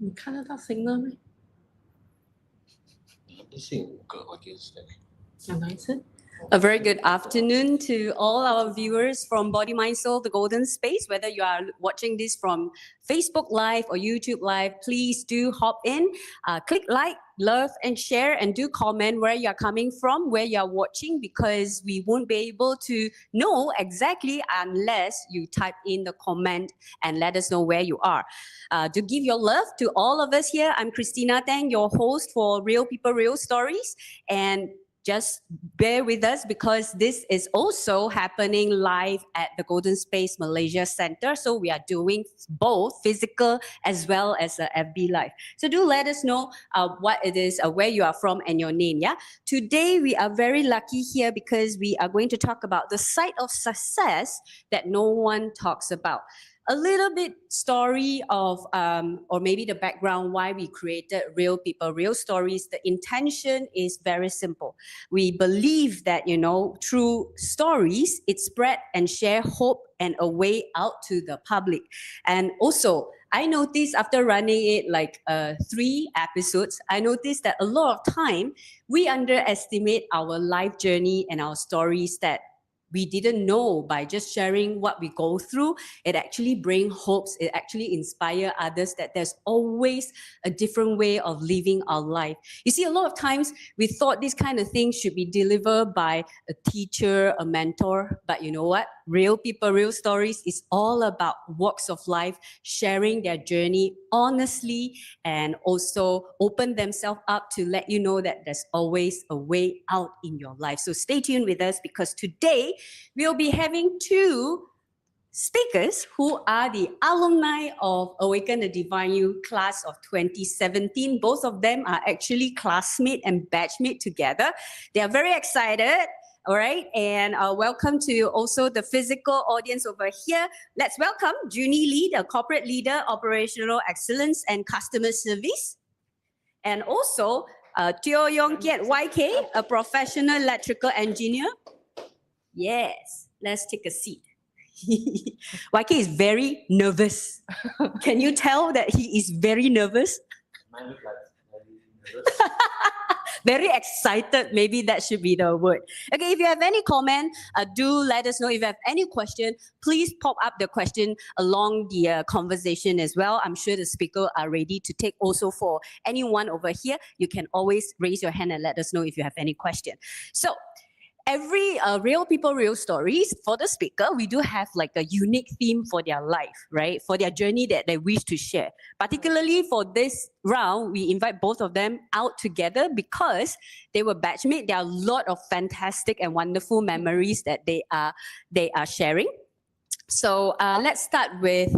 你看得到 signal 吗？讲多一次。 A very good afternoon to all our viewers from Body, Mind, Soul, the Golden Space. Whether you are watching this from Facebook Live or YouTube Live, please do hop in, click like, love, and share, and do comment where you are coming from, where you are watching, because we won't be able to know exactly unless you type in the comment and let us know where you are. To give your love to all of us here, I'm Christina Tang, your host for Real People, Real Stories, and just bear with us because this is also happening live at the Golden Space Malaysia Center. So we are doing both physical as well as a FB Live. So do let us know what it is, where you are from and your name. Yeah. Today we are very lucky here because we are going to talk about the side of success that no one talks about. A little bit story of, or maybe the background why we created Real People, Real Stories. The intention is very simple. We believe that, through stories, it spread and share hope and a way out to the public. And also, I noticed after running it like 3 episodes, I noticed that a lot of time we underestimate our life journey and our stories that we didn't know. By just sharing what we go through, it actually brings hopes, it actually inspires others that there's always a different way of living our life. You see, a lot of times we thought this kind of thing should be delivered by a teacher, a mentor, but you know what? Real People, Real Stories is all about walks of life, sharing their journey honestly, and also open themselves up to let you know that there's always a way out in your life. So stay tuned with us because today we'll be having 2 speakers who are the alumni of Awaken the Divine You class of 2017. Both of them are actually classmate and batchmate together. They are very excited. All right, and welcome to also the physical audience over here. Let's welcome Junie Lee, the Corporate Leader, Operational Excellence and Customer Service. And also Teoh Yeong Keat YK, a Professional Electrical Engineer. Yes, let's take a seat. YK is very nervous. Can you tell that he is very nervous? Mine look like very nervous. Very excited, maybe that should be the word. Okay, if you have any comment, do let us know. If you have any question, please pop up the question along the conversation as well. I'm sure the speaker are ready to take also for anyone over here. You can always raise your hand and let us know if you have any question. So, every Real People, Real Stories, for the speaker, we do have like a unique theme for their life, right? For their journey that they wish to share. Particularly for this round, we invite both of them out together because they were batchmates. There are a lot of fantastic and wonderful memories that they are sharing. So let's start with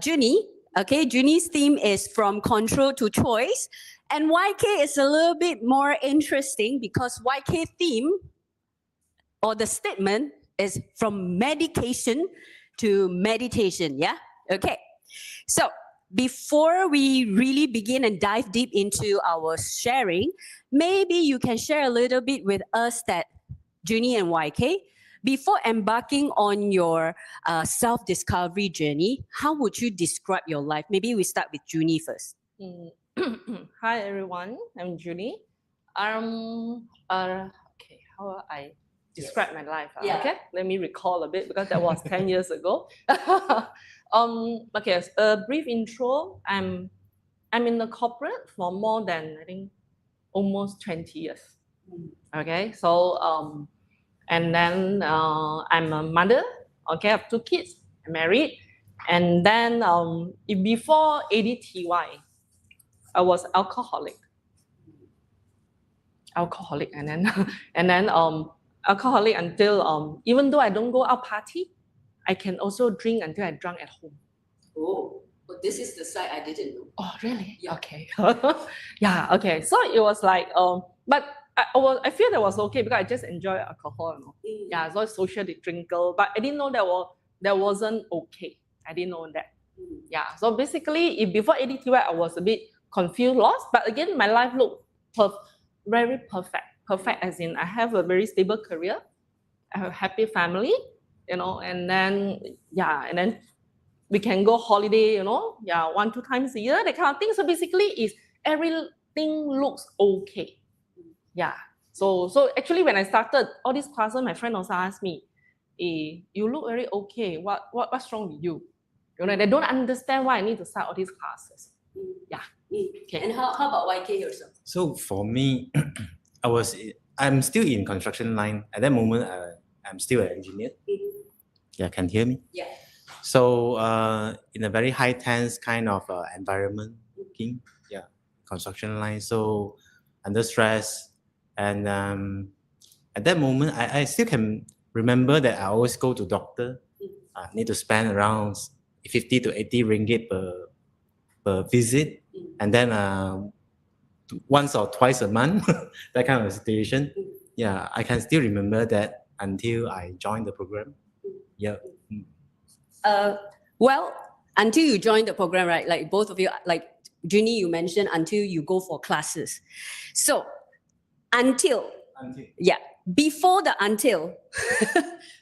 Junie. Okay, Junie's theme is from control to choice. And YK is a little bit more interesting because YK theme or the statement is from medication to meditation, yeah? Okay, so before we really begin and dive deep into our sharing, maybe you can share a little bit with us that, Junie and YK, before embarking on your self-discovery journey, how would you describe your life? Maybe we start with Junie first. Hi everyone, I'm Junie. Okay, how I describe my life? Yeah. Okay, let me recall a bit because that was 10 years ago. Okay, a brief intro. I'm in the corporate for more than, I think, almost 20 years. Okay, so and then I'm a mother. Okay, I have 2 kids. I'm married, and then before ADTY, I was alcoholic, and then alcoholic until even though I don't go out party, I can also drink until I drunk at home. Oh, but this is the side I didn't know. Oh, really? Yeah. Okay. Yeah. Okay. So it was like but I feel that was okay because I just enjoy alcohol. Yeah. So social drinker, but I didn't know that wasn't okay. I didn't know that. Yeah. So basically, before ADTY, I was a bit confused, lost. But again, my life looked very perfect. Perfect as in I have a very stable career, I have a happy family, and then we can go holiday, 1-2 times a year, that kind of thing. So basically, is everything looks okay. Yeah. So actually, when I started all these classes, my friend also asked me, you look very okay. What's wrong with you? They don't understand why I need to start all these classes. Yeah. Okay. And how about YK yourself? So for me, I'm still in construction line. At that moment, I'm still an engineer. Yeah, can you hear me? Yeah. So in a very high tense kind of environment, working, construction line. So under stress, and at that moment, I still can remember that I always go to doctor. I need to spend around 50 to 80 ringgit per visit, and then once or twice a month, that kind of situation. Yeah, I can still remember that until I joined the program. Yeah. Well, until you joined the program, right? Like both of you, like Junie, you mentioned until you go for classes. So until. Yeah, before the until,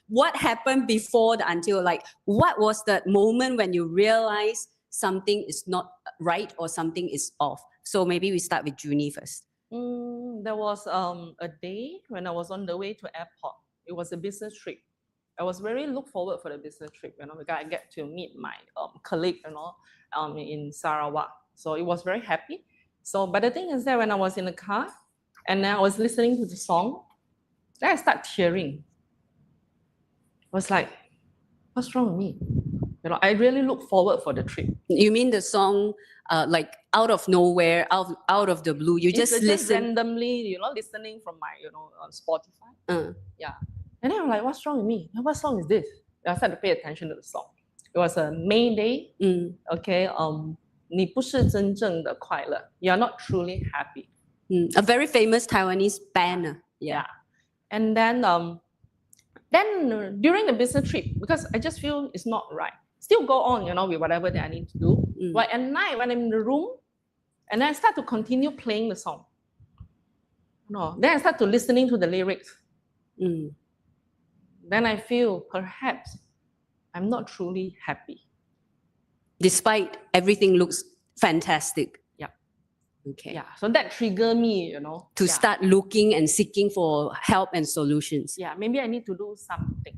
what happened before the until? Like, what was that moment when you realized something is not right or something is off? So maybe we start with Junie first. There was a day when I was on the way to airport. It was a business trip. I was very look forward for the business trip, because I get to meet my colleague, in Sarawak. So it was very happy. So, but the thing is that when I was in the car, and then I was listening to the song, then I start tearing. I was like, what's wrong with me? I really look forward for the trip. You mean the song, like out of nowhere, out of the blue? You just listen randomly, listening from my, on Spotify. Yeah. And then I'm like, what's wrong with me? What song is this? I started to pay attention to the song. It was a May Day. Okay. 你不是真正的快乐. You're not truly happy. A very famous Taiwanese band. Yeah. And then during the business trip, because I just feel it's not right, still go on, with whatever that I need to do. But at night when I'm in the room, and then I start to continue playing the song. Then I start to listening to the lyrics. Then I feel perhaps I'm not truly happy. Despite everything looks fantastic. Okay. Yeah, so that triggered me, to start looking and seeking for help and solutions. Yeah, maybe I need to do something.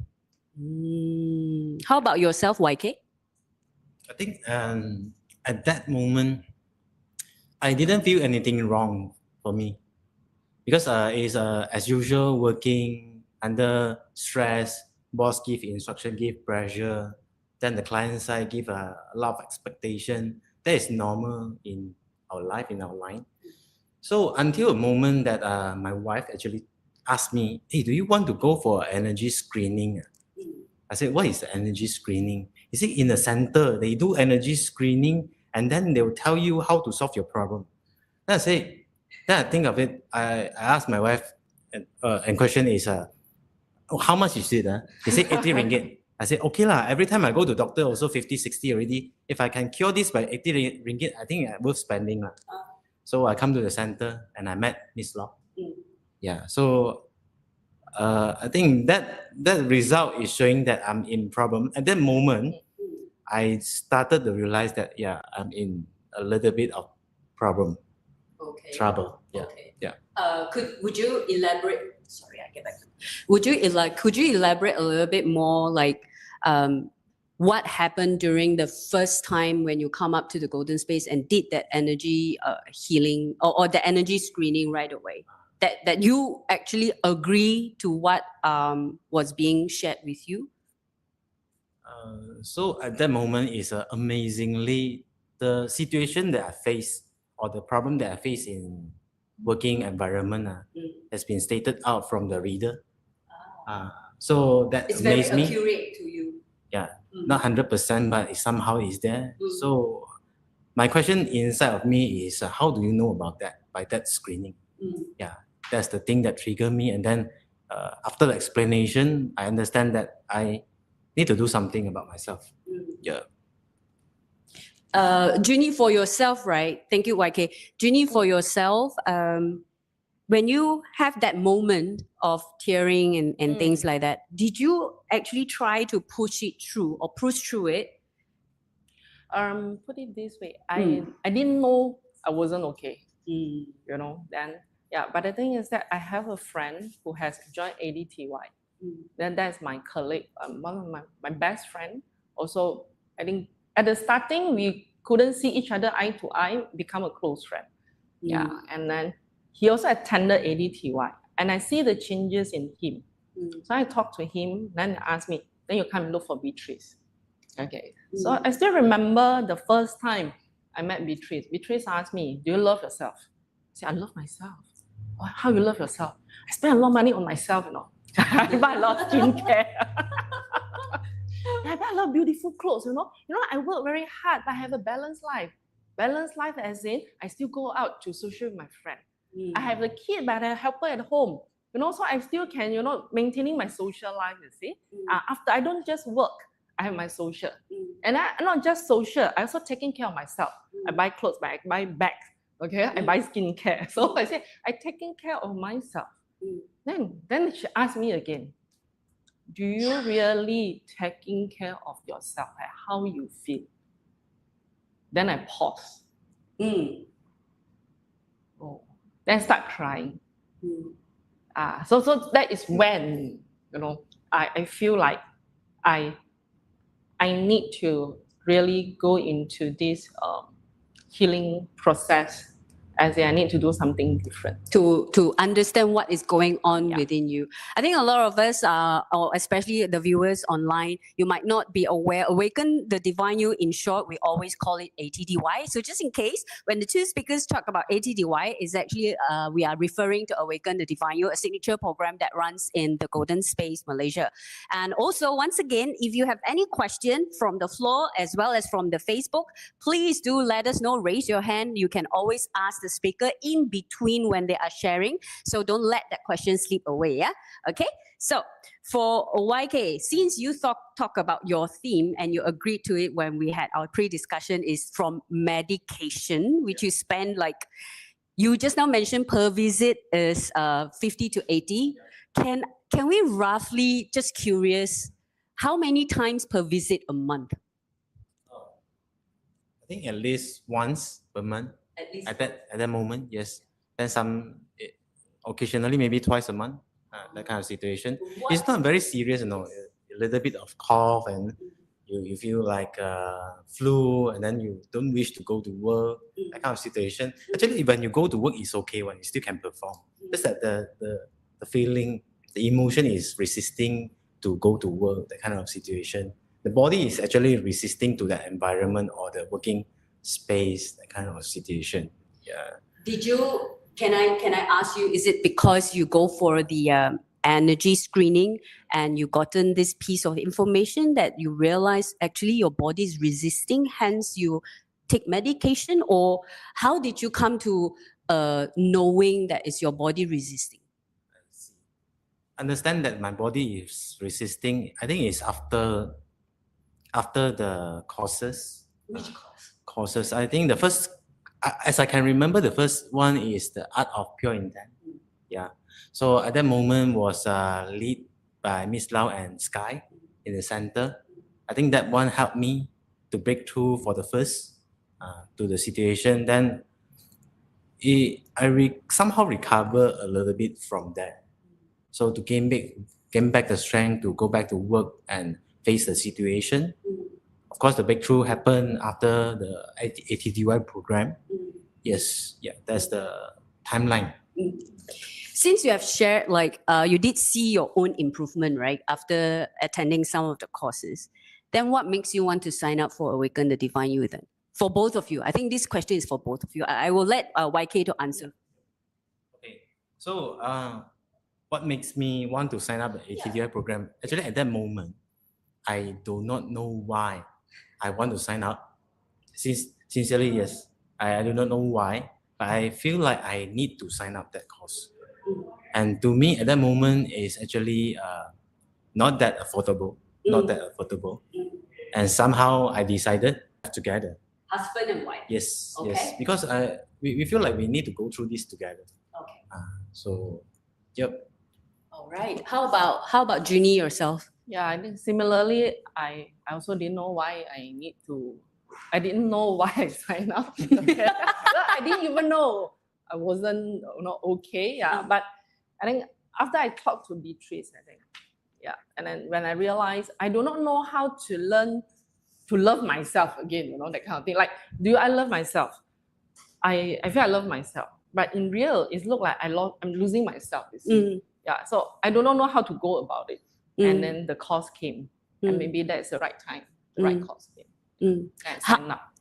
How about yourself, YK? I think at that moment, I didn't feel anything wrong for me, because it's as usual, working under stress. Boss give instruction, give pressure. Then the client side give a lot of expectation. That is normal in our life, in our line. So until a moment that my wife actually asked me, hey, do you want to go for energy screening? I said, what is the energy screening? He said, in the center, they do energy screening, and then they'll tell you how to solve your problem. Then I think of it, I asked my wife, and question is, how much is it? He said 80 ringgit. I said, okay lah, every time I go to doctor also 50, 60 already. If I can cure this by 80 ringgit, I think it's worth spending lah. So I come to the center and I met Miss Law. Yeah, so I think that result is showing that I'm in problem. At that moment, I started to realize that, I'm in a little bit of problem. Trouble. Yeah. Okay. Yeah. Would you elaborate? Sorry, I get back. Could you elaborate a little bit more, like what happened during the first time when you come up to the Golden Space and did that energy healing or the energy screening right away? That you actually agree to what was being shared with you? So at that moment is amazingly the situation that I face or the problem that I face in working environment has been stated out from the reader. So that It's amazed very me. accurate to you. Yeah, not 100%, but it somehow is there. So my question inside of me is, how do you know about that by that screening? Yeah, that's the thing that triggered me. And then after the explanation, I understand that I need to do something about myself. Yeah. Junie, for yourself, right? Thank you, YK. Junie, for yourself, when you have that moment of tearing and things like that, did you actually try to push it through or push through it Put it this way, I didn't know I wasn't okay. Mm. You know, then yeah. But the thing is that I have a friend who has joined ADTY. Then that's my colleague, one of my best friend. Also, I think at the starting we couldn't see each other eye to eye, become a close friend. Yeah, and then he also attended ADTY, and I see the changes in him. So I talked to him, then he asked me, then you come and look for Beatrice. Okay, so I still remember the first time I met Beatrice. Beatrice asked me, do you love yourself? I said, I love myself. Oh, how you love yourself? I spend a lot of money on myself, you know. I buy a lot of skincare. I buy a lot of beautiful clothes, you know. I work very hard, but I have a balanced life. Balanced life as in, I still go out to social with my friend. I have a kid, but I help her at home. You know, so I still can, maintaining my social life, you see. After I don't just work, I have my social. And I not just social, I also taking care of myself. I buy clothes, I buy bags, okay? I buy skincare. So I say, I taking care of myself. Then she asked me again, do you really taking care of yourself? Like how you feel? Then I pause. Oh, then start crying. So that is when, I feel like I need to really go into this healing process, as in I need to do something different. To understand what is going on within you. I think a lot of us, or especially the viewers online, you might not be aware. Awaken the Divine You, in short, we always call it ATDY. So just in case, when the two speakers talk about ATDY, is actually we are referring to Awaken the Divine You, a signature program that runs in the Golden Space, Malaysia. And also, once again, if you have any question from the floor as well as from the Facebook, please do let us know. Raise your hand. You can always ask the speaker in between when they are sharing. So don't let that question slip away. Yeah. Okay. So for YK, since you talk about your theme and you agreed to it when we had our pre-discussion, is from medication, which you spend like, you just now mentioned per visit is 50 to 80. Can we roughly, just curious, how many times per visit a month? I think at least once per month. At least at that moment, yes. Then occasionally maybe twice a month. That kind of situation. It's not very serious, a little bit of cough and you feel like flu, and then you don't wish to go to work. That kind of situation. Actually, when you go to work, it's okay when you still can perform. Just that the feeling, the emotion is resisting to go to work. That kind of situation. The body is actually resisting to that environment or the working space. That kind of situation. Yeah. Can I ask you, is it because you go for the energy screening and you gotten this piece of information that you realize actually your body is resisting, hence you take medication? Or how did you come to knowing that it's your body resisting? Understand that my body is resisting. I think it's after the courses. Which course? Courses. I think the first, as I can remember, the first one is the Art of Pure Intent. Yeah. So at that moment was led by Miss Lau and Sky in the center. I think that one helped me to break through for the first to the situation. Then I somehow recover a little bit from that. So to gain back the strength to go back to work and face the situation. Of course, the breakthrough happened after the ATDY program. Yes, yeah, that's the timeline. Since you have shared, like you did see your own improvement, right, after attending some of the courses, then what makes you want to sign up for Awaken the Divine You then? For both of you. I think this question is for both of you. I will let YK to answer. Okay, so what makes me want to sign up the ATDY program? Actually, at that moment, I do not know why I want to sign up. Sincerely, yes. I do not know why, but I feel like I need to sign up that course. And to me, at that moment, is actually not that affordable. Not that affordable. And somehow I decided together. Husband and wife? Yes, Okay. yes. Because we feel like we need to go through this together. Okay. So, yep. All right. How about Junie yourself? Yeah, I think similarly, I also didn't know why I need to I didn't know why I signed up. I didn't even know I wasn't okay. Yeah, but I think after I talked to Beatrice, I think, and then when I realized I do not know how to learn to love myself again, that kind of thing. Like, I love myself? I feel I love myself, but in real, it looked like I'm losing myself. You see? Yeah, so I do not know how to go about it. And then the course came, and maybe that's the right time, the right course came. And sign up.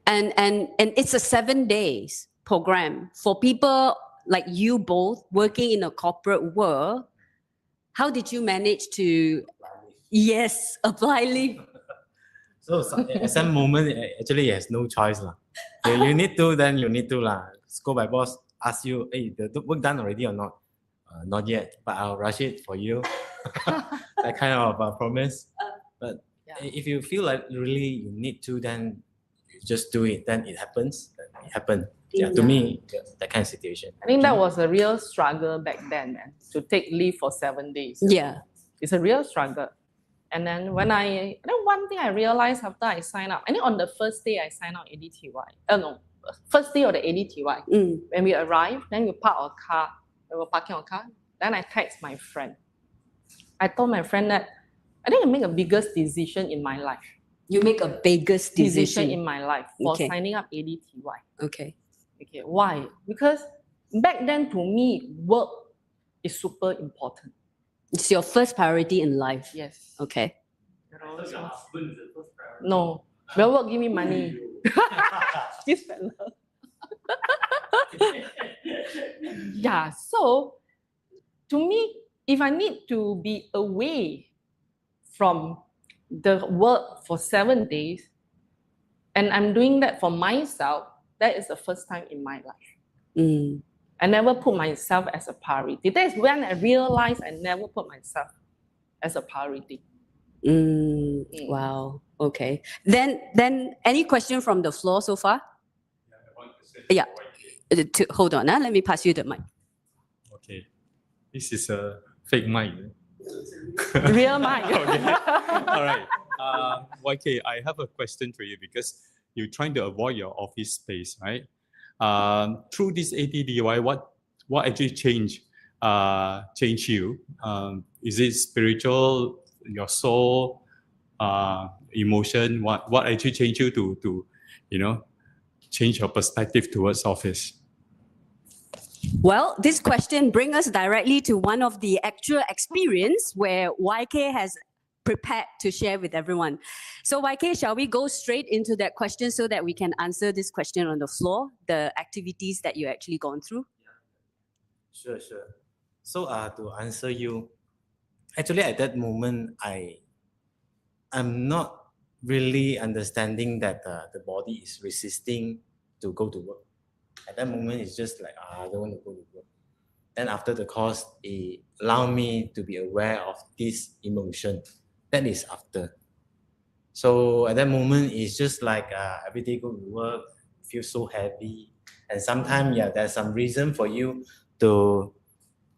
And it's a 7 days program for people like you both working in a corporate world. How did you manage to apply leave? So at some moment, actually, it has no choice. You need to, then you need to. Go by boss, ask you, hey, the work done already or not? Not yet, but I'll rush it for you. That kind of promise. But if you feel like really you need to, then you just do it. Then it happens. It happened. To me, that kind of situation. I think that was a real struggle back then, man, to take leave for 7 days. Yeah. It's a real struggle. And then one thing I realized after I signed up, I think on the first day I signed up ADTY. First day of the ADTY. When we arrived, then we park our car. We were parking our car. Then I text my friend. I told my friend that I think I make a biggest decision in my life. You make a biggest decision in my life for signing up ADTY. Okay. Why? Because back then to me, work is super important. It's your first priority in life. Yes. Okay. No. Well, work give me money. This fella. So to me, if I need to be away from the work for 7 days, and I'm doing that for myself, that is the first time in my life. I never put myself as a priority. That is when I realized I never put myself as a priority. Wow. Okay. Then any question from the floor so far? Yeah. Hold on. Let me pass you the mic. Okay. This is a fake mic. Real mic. Okay. All right. YK, I have a question for you because you're trying to avoid your office space, right? Through this ADDY, what actually changed you? Is it spiritual, your soul, emotion? What actually changed you to change your perspective towards office? Well, this question brings us directly to one of the actual experience where YK has prepared to share with everyone. So YK, shall we go straight into that question so that we can answer this question on the floor, the activities that you actually gone through? Sure. So to answer you, actually at that moment, I'm not really understanding that the body is resisting to go to work. At that moment, it's just like, I don't want to go to work. Then after the course, it allowed me to be aware of this emotion. That is after. So at that moment, it's just like every day go to work, feel so heavy. And sometimes, there's some reason for you to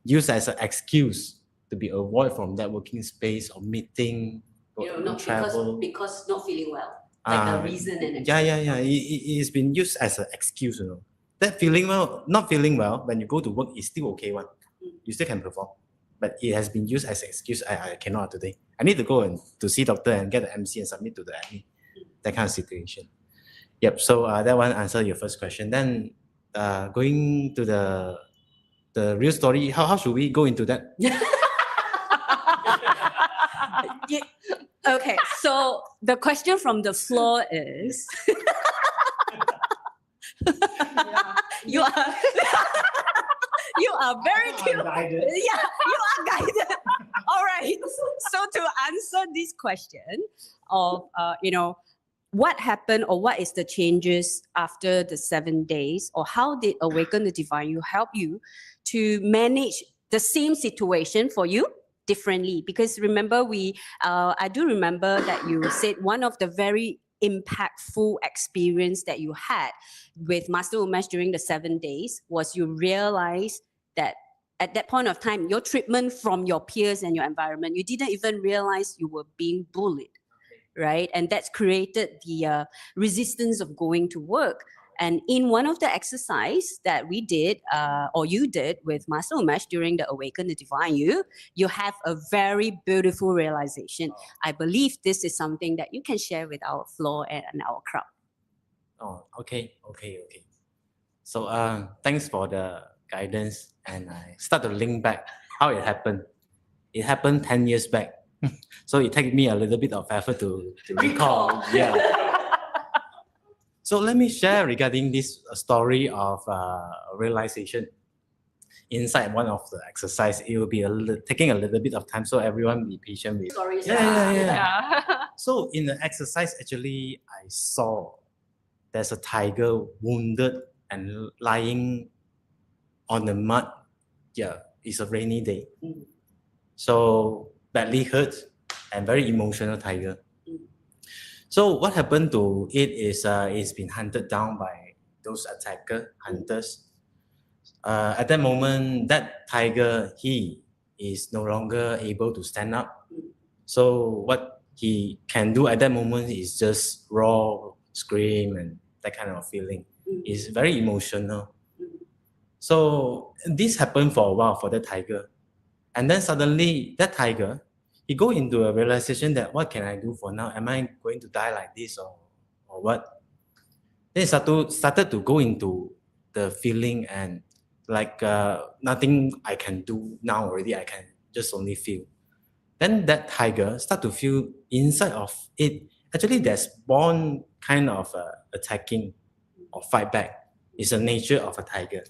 use as an excuse to be avoid from that working space or meeting or not travel. because not feeling well. Like a reason and It's been used as an excuse, That not feeling well, when you go to work, is still okay one. You still can perform. But it has been used as an excuse. I cannot today. I need to go and to see doctor and get the MC and submit to the admin. That kind of situation. Yep. So that one answer your first question. Then going to the real story. How should we go into that? Okay. So the question from the floor is. You are very cute. Yeah, you are guided. All right. So to answer this question of what happened or what is the changes after the 7 days, or how did Awaken the Divine you help you to manage the same situation for you differently? Because remember, I do remember that you said one of the very impactful experience that you had with Master Umesh during the 7 days was you realized that at that point of time, your treatment from your peers and your environment, you didn't even realize you were being bullied. right? And that's created the resistance of going to work. And in one of the exercise that we did, or you did with Master Umesh during the Awaken the Divine you have a very beautiful realization. I believe this is something that you can share with our floor and our crowd. Oh, okay. So thanks for the guidance, and I start to link back how it happened. It happened 10 years back. So it takes me a little bit of effort to recall. Yeah. So let me share regarding this story of realization. Inside one of the exercise, it will be taking a little bit of time, so everyone be patient with. Stories. Yeah. So in the exercise, actually, I saw there's a tiger wounded and lying on the mud. Yeah, it's a rainy day. So badly hurt and very emotional tiger. So what happened to it is it's been hunted down by those hunters. At that moment, that tiger, he is no longer able to stand up. So what he can do at that moment is just roar, scream, and that kind of feeling. It's very emotional. So this happened for a while for the tiger. And then suddenly that tiger, he go into a realization that what can I do for now? Am I going to die like this or what? Then he started to go into the feeling and like nothing I can do now already. I can just only feel. Then that tiger start to feel inside of it. Actually, there's born kind of attacking or fight back. It's the nature of a tiger.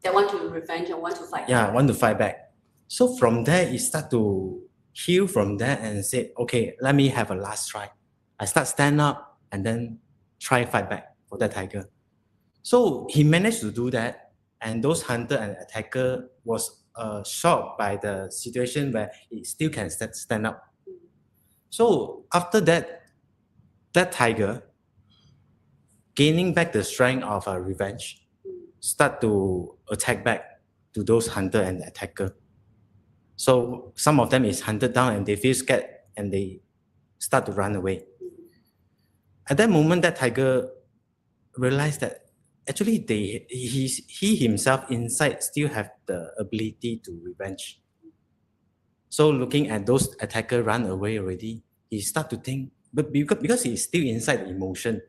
They want to revenge and want to fight. Yeah, want to fight back. So from there, it start to heal from there and say, okay, let me have a last try. I start stand up and then try fight back for that tiger. So he managed to do that, and those hunter and attacker was shocked by the situation where he still can stand up. So after that, that tiger gaining back the strength of revenge, start to attack back to those hunter and attacker. So some of them is hunted down and they feel scared and they start to run away. At that moment, that tiger realized that actually he himself inside still have the ability to revenge. So looking at those attacker run away already, he start to think, but because he's still inside the emotion,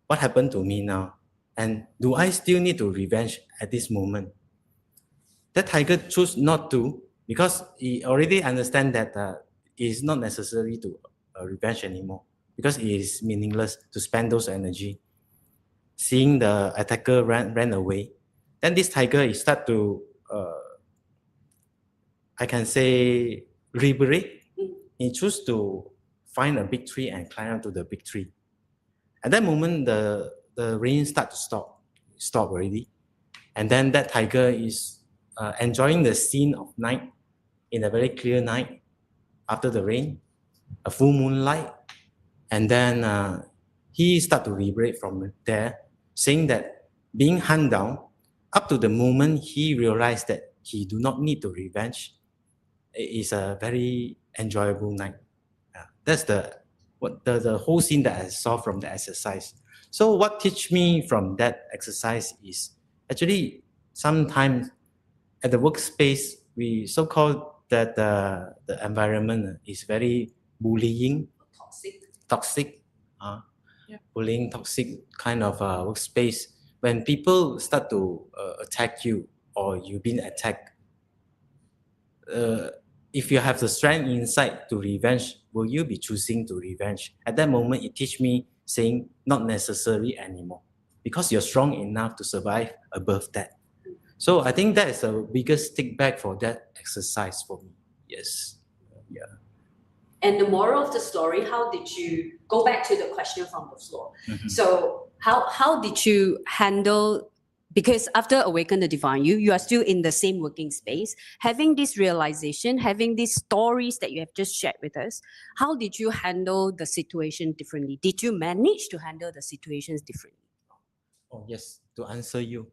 what happened to me now? And do I still need to revenge at this moment? That tiger choose not to, because he already understand that it is not necessary to revenge anymore, because it is meaningless to spend those energy. Seeing the attacker ran away, then this tiger is start to, I can say, liberate. He choose to find a big tree and climb up to the big tree. At that moment, the rain start to stop already. And then that tiger is enjoying the scene of night in a very clear night after the rain, a full moonlight. And then he start to liberate from there, saying that being hunted down, up to the moment he realized that he do not need to revenge, it is a very enjoyable night. That's the whole scene that I saw from the exercise. So what teach me from that exercise is actually sometimes at the workspace, we so-called that the environment is very bullying, toxic, bullying, toxic kind of workspace. When people start to attack you or you've been attacked, if you have the strength inside to revenge, will you be choosing to revenge? At that moment, it teach me saying not necessary anymore, because you're strong enough to survive above that. So I think that is the biggest take back for that exercise for me. Yes. Yeah. And the moral of the story, how did you go back to the question from the floor? So how did you handle, because after Awaken the Divine, you are still in the same working space, having this realization, having these stories that you have just shared with us, how did you handle the situation differently? Did you manage to handle the situations differently? Oh, yes, to answer you.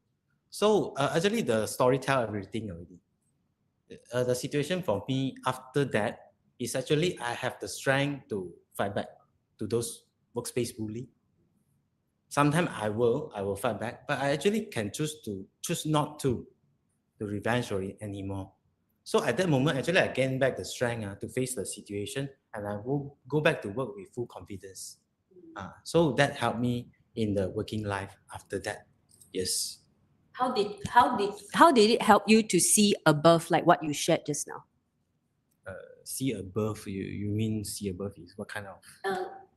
So actually the story tell everything already. The situation for me after that is actually I have the strength to fight back to those workspace bully. Sometimes I will fight back, but I actually can choose not to revenge or anymore. So at that moment, actually, I gain back the strength to face the situation, and I will go back to work with full confidence. So that helped me in the working life after that. Yes. How did it help you to see above, like what you shared just now? See above, you mean see above is what kind of?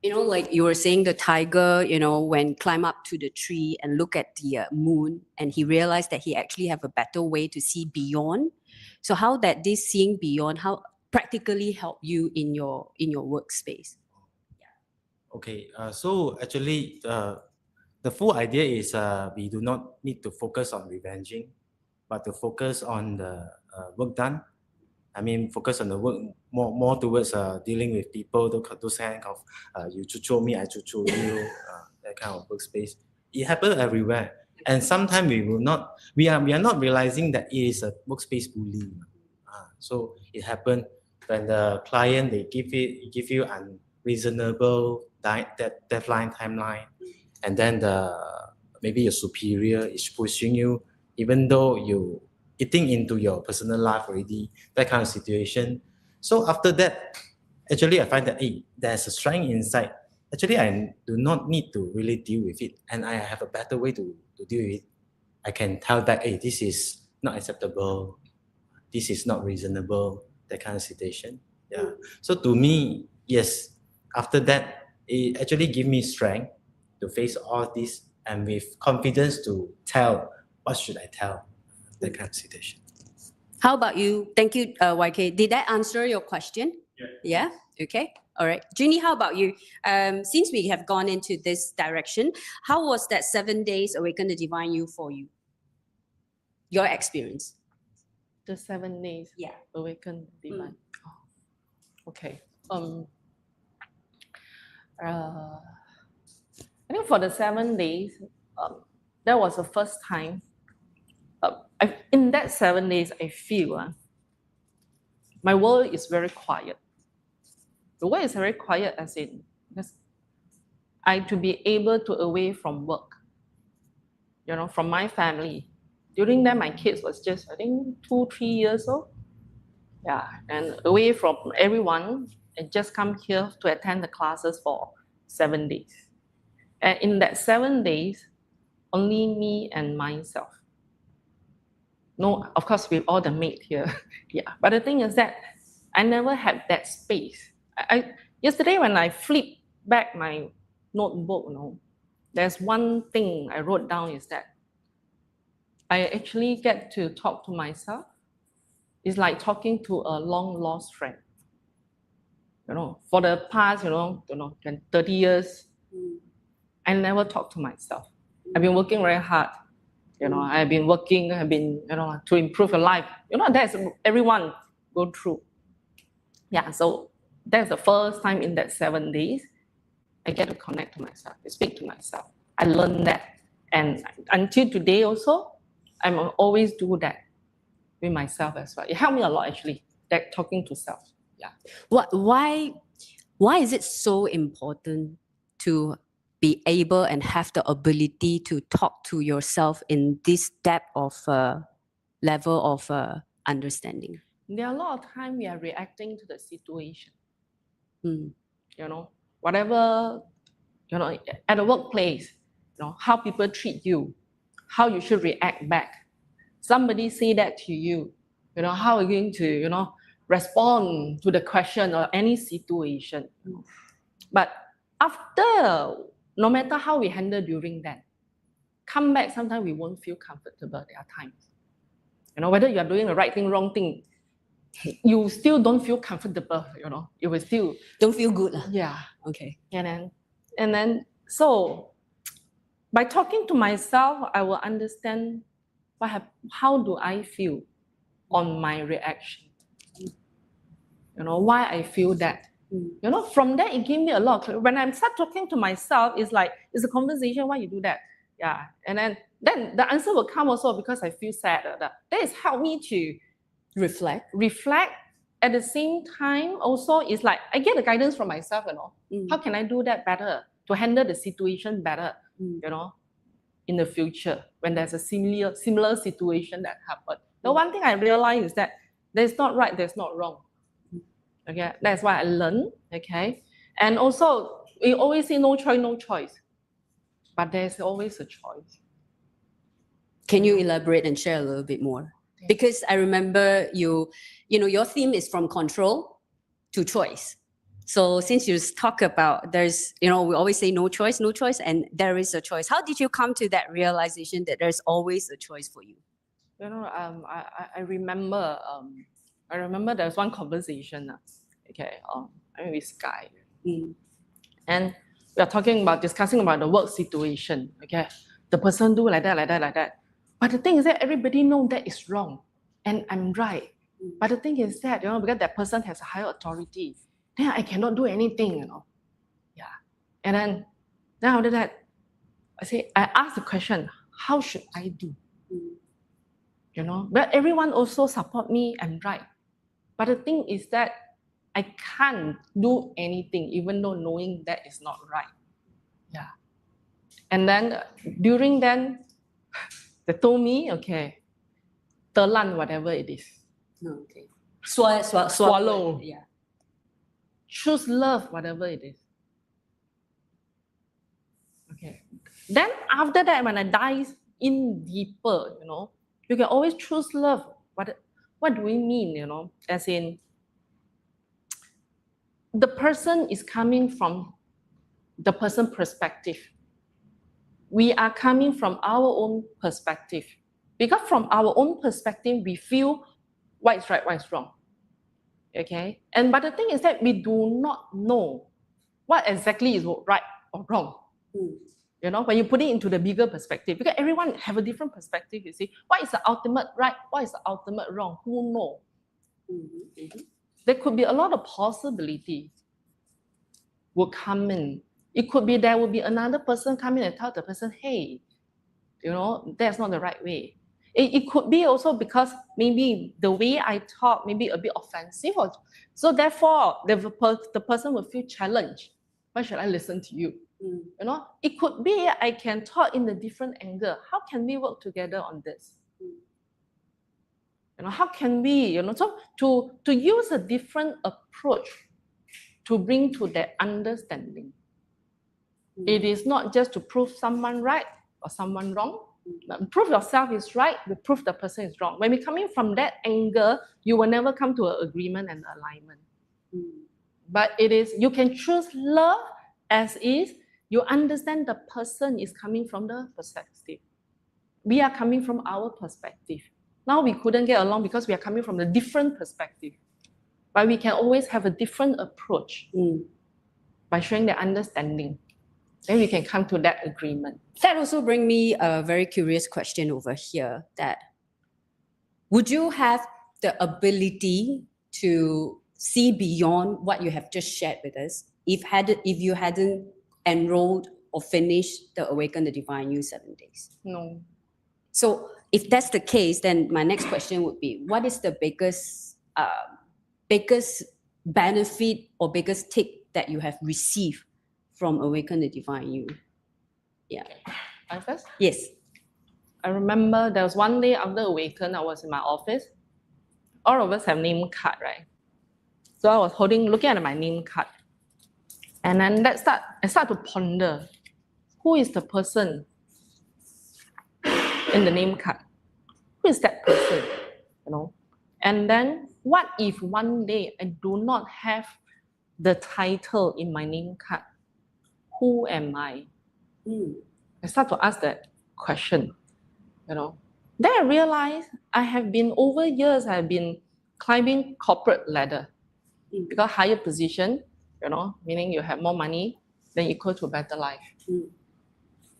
Like you were saying, the tiger, when climb up to the tree and look at the moon, and he realized that he actually have a better way to see beyond. So how that this seeing beyond, how practically help you in your workspace? Okay, so actually, the full idea is we do not need to focus on revenging, but to focus on the work done. I mean, focus on the work more towards dealing with people, those kind of you chucho me, I chucho you, that kind of workspace. It happens everywhere, and sometimes we are not realizing that it is a workspace bullying. So it happens when the client they give you unreasonable deadline timeline, and then maybe your superior is pushing you, even though you eating into your personal life already, that kind of situation. So after that, actually I find that there's a strength inside. Actually, I do not need to really deal with it, and I have a better way to deal with it. I can tell that this is not acceptable, this is not reasonable, that kind of situation. Yeah. So to me, yes, after that, it actually give me strength to face all this, and with confidence to tell what should I tell, that kind of situation. How about you? Thank you, YK. Did that answer your question? Yeah? Okay. All right. Junie, how about you? Since we have gone into this direction, how was that 7 days Awaken the Divine You for you? Your experience? The 7 days. Yeah. Awaken the divine. Okay. I think for the 7 days, that was the first time. In that 7 days, I feel my world is very quiet. The world is very quiet, as in because to be able to away from work, from my family. During that, my kids was just, I think, 2-3 years old. Yeah, and away from everyone, and just come here to attend the classes for 7 days. And in that 7 days, only me and myself. No, of course, with all the mate here. Yeah, but the thing is that I never had that space. Yesterday when I flipped back my notebook, there's one thing I wrote down is that I actually get to talk to myself. It's like talking to a long lost friend. For the past, 30 years, I never talk to myself. I've been working very hard. I've been working, to improve your life. That's everyone go through. Yeah, so that's the first time in that 7 days, I get to connect to myself, I speak to myself. I learned that. And until today also, I'm always do that with myself as well. It helped me a lot actually, that talking to self. Yeah. Why is it so important to be able and have the ability to talk to yourself in this depth of level of understanding? There are a lot of times we are reacting to the situation. Whatever, at the workplace, how people treat you, how you should react back. Somebody say that to you, how are you going to, respond to the question or any situation. But after, no matter how we handle during that, come back, sometimes we won't feel comfortable. There are times. Whether you are doing the right thing, wrong thing, you still don't feel comfortable, you will still don't feel good. Yeah. Okay. And then so by talking to myself, I will understand how do I feel on my reaction. Why I feel that. From that, it gave me a lot. When I start talking to myself, it's like, it's a conversation, why you do that? Yeah. And then the answer will come also because I feel sad. That has helped me to reflect at the same time, also, it's like I get the guidance from myself, How can I do that better to handle the situation better, in the future when there's a similar situation that happened. The one thing I realized is that there's not right, there's not wrong. Okay, that's why I learned. Okay, and also we always say no choice, no choice, but there's always a choice. Can you elaborate and share a little bit more? Because I remember your theme is from control to choice. So since you talk about there's, we always say no choice, and there is a choice. How did you come to that realization that there's always a choice for you? I remember there's one conversation, with Sky, and we are discussing about the work situation. Okay, the person do like that. But the thing is that everybody knows that is wrong, and I'm right. But the thing is that because that person has a higher authority, then I cannot do anything. Yeah, and then after that, I ask the question, how should I do? But everyone also support me, I'm right. But the thing is that I can't do anything even though knowing that is not right. Yeah. And then during then, they told me, telan whatever it is. Okay. Swallow. Yeah. Choose love, whatever it is. Okay. Then after that, when I dive in deeper, you can always choose love. What do we mean, As in, the person is coming from the person perspective. We are coming from our own perspective. Because from our own perspective, we feel what is right, what is wrong. Okay? But the thing is that we do not know what exactly is right or wrong. When you put it into the bigger perspective, because everyone have a different perspective, you see. What is the ultimate right? What is the ultimate wrong? Who knows? There could be a lot of possibilities will come in. It could be there will be another person come in and tell the person, hey, that's not the right way. It could be also because maybe the way I talk maybe a bit offensive, so therefore the person will feel challenged. Why should I listen to you? It could be I can talk in a different angle. How can we work together on this? How can we, so to use a different approach to bring to that understanding. It is not just to prove someone right or someone wrong. But prove yourself is right, you prove the person is wrong. When we're coming from that angle, you will never come to an agreement and alignment. But it is, you can choose love as is, you understand the person is coming from the perspective. We are coming from our perspective. Now we couldn't get along because we are coming from a different perspective. But we can always have a different approach by showing the understanding. Then we can come to that agreement. That also brings me a very curious question over here, that would you have the ability to see beyond what you have just shared with us if you hadn't enrolled or finished the Awaken the Divine You 7 days? No. So if that's the case, then my next question would be, what is the biggest benefit or biggest tip that you have received from Awaken the Divine You? Yeah. I first? Yes. I remember there was one day after Awaken, I was in my office. All of us have name card, right? So I was looking at my name card. And then I start to ponder, who is the person in the name card? Who is that person? And then what if one day I do not have the title in my name card? Who am I? I start to ask that question, Then I realized over years, I've been climbing corporate ladder. Because higher position, meaning you have more money, then equal to a better life.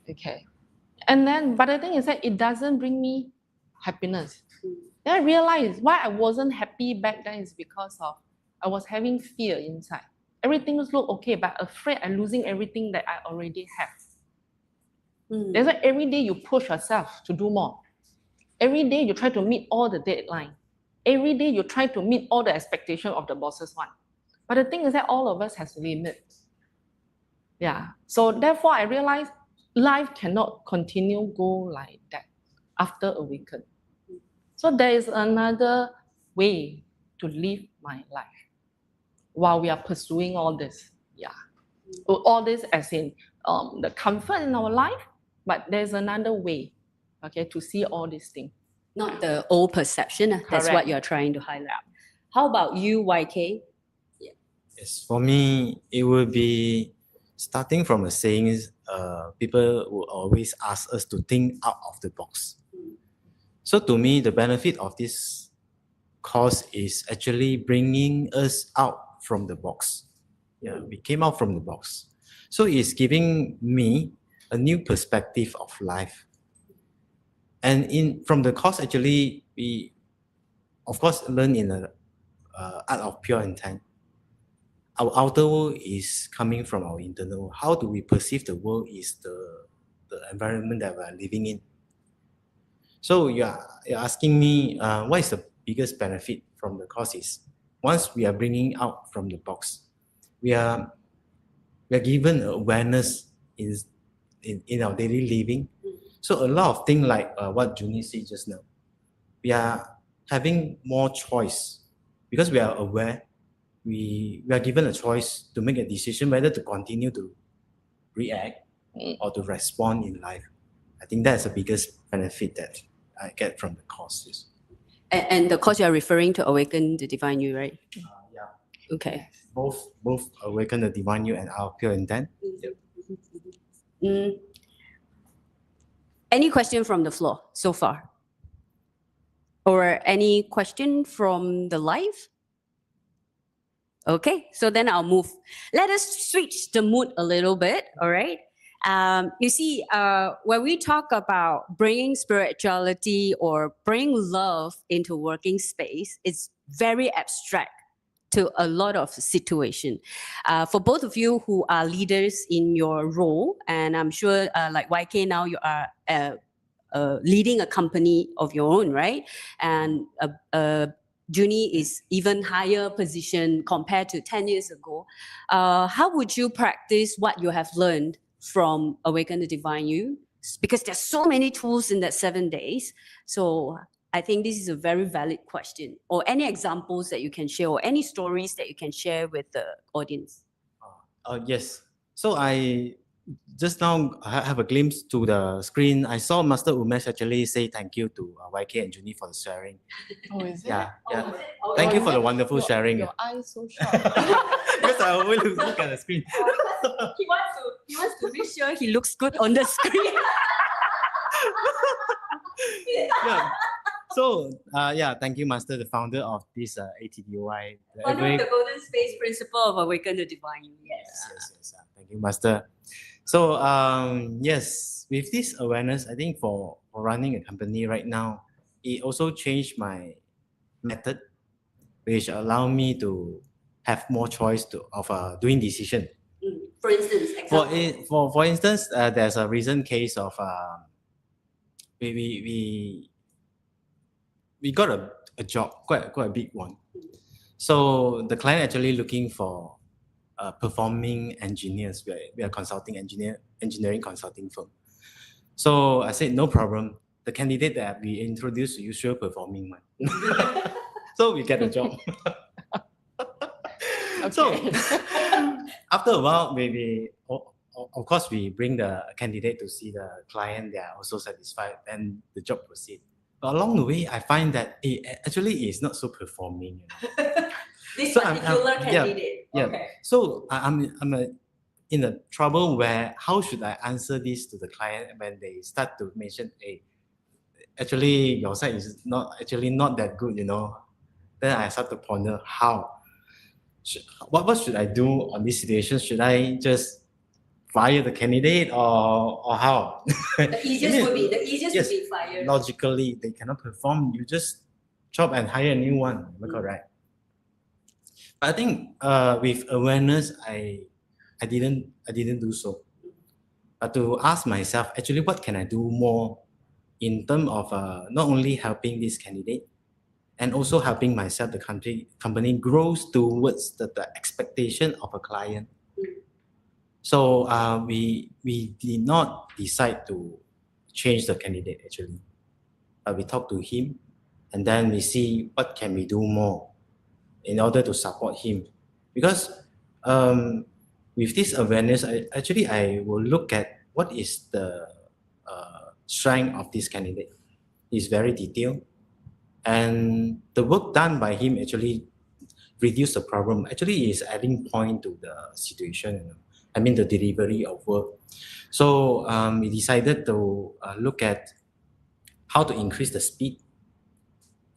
Okay. And then, but the thing is that it doesn't bring me happiness. Then I realized why I wasn't happy back then is because I was having fear inside. Everything was look okay, but afraid I'm losing everything that I already have. That's why every day you push yourself to do more. Every day you try to meet all the deadlines. every day you try to meet all the expectation of the bosses one. But the thing is that all of us has limits. Yeah. So therefore, I realized life cannot continue go like that after awaken. So there is another way to live my life while we are pursuing all this. Yeah. All this as in the comfort in our life, but there's another way, okay, to see all these things. Not the old perception. That's what Correct. you're trying to highlight. How about you, YK? Yes, for me, it would be starting from a saying, people will always ask us to think out of the box. So to me, the benefit of this course is actually bringing us out from the box. Yeah, we came out from the box. So it's giving me a new perspective of life. And from the course, actually, we, of course, learn in the art of pure intent. Our outer world is coming from our internal world. How do we perceive the world is the environment that we are living in. So you're asking me, what is the biggest benefit from the course is, once we are bringing out from the box, we are given awareness in our daily living. So a lot of things like what Junie said just now, we are having more choice because we are aware. We are given a choice to make a decision whether to continue to react or to respond in life. I think that's the biggest benefit that I get from the courses. And the course you're referring to, Awaken the Divine You, right? Yeah. Okay. Both Awaken the Divine You and Our Pure Intent. Yep. Any question from the floor so far? Or any question from the live? Okay, so then I'll move. Let us switch the mood a little bit, all right? You see, when we talk about bringing spirituality or bring love into working space, it's very abstract to a lot of situation. For both of you who are leaders in your role, and I'm sure like YK now you are leading a company of your own, right? And Junie is even higher position compared to 10 years ago. How would you practice what you have learned from Awaken the Divine You? Because there's so many tools in that 7 days. So I think this is a very valid question. Or any examples that you can share or any stories that you can share with the audience. Yes. So I just now have a glimpse to the screen. I saw Master Umesh actually say thank you to YK and Junie for the sharing. Oh, is it? Yeah. Thank you for the wonderful sharing. Your eyes so sharp. Because I always look at the screen. He wants to make sure he looks good on the screen. Yeah. So, thank you, Master, the founder of this ATDY. Founder of the Golden Space Principle of Awaken the Divine You. Yes. Thank you, Master. So, yes, with this awareness, I think for running a company right now, it also changed my method, which allow me to have more choice of doing decision. For instance, example. For instance, there's a recent case of we got a job, quite a big one. So the client actually looking for performing engineers. We are consulting engineering consulting firm. So I said no problem. The candidate that we introduced, you sure performing one. So we get the job. So after a while, maybe of course we bring the candidate to see the client. They are also satisfied, and the job proceed. But along the way, I find that it actually is not so performing. This So particular candidate. Yeah. Okay. So I'm in a trouble where how should I answer this to the client when they start to mention, hey, actually your side is not that good, Then I start to ponder how. What should I do on this situation? Should I just fire the candidate or how? The easiest would be fired. Logically, they cannot perform. You just chop and hire a new one. Am I correct? But I think with awareness, I didn't do so. But to ask myself, actually, what can I do more in terms of not only helping this candidate, and also helping myself, the company grows towards the expectation of a client. So we did not decide to change the candidate actually. We talk to him, and then we see what can we do more in order to support him. Because with this awareness, I will look at what is the strength of this candidate. He's very detailed, and the work done by him actually reduce the problem. Actually, is adding point to the situation. I mean the delivery of work. So we decided to look at how to increase the speed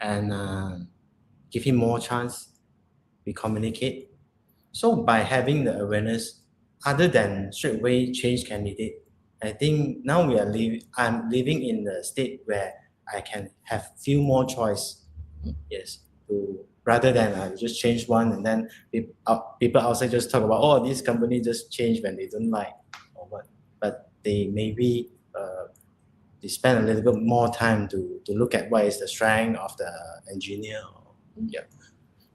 and give him more chance. We communicate. So by having the awareness, other than straight away change candidate, I think now I'm living in the state where I can have few more choice. Yes, rather than I just change one and then people outside just talk about, oh, this company just changed when they don't like or what. But they maybe they spend a little bit more time to look at what is the strength of the engineer. Yeah.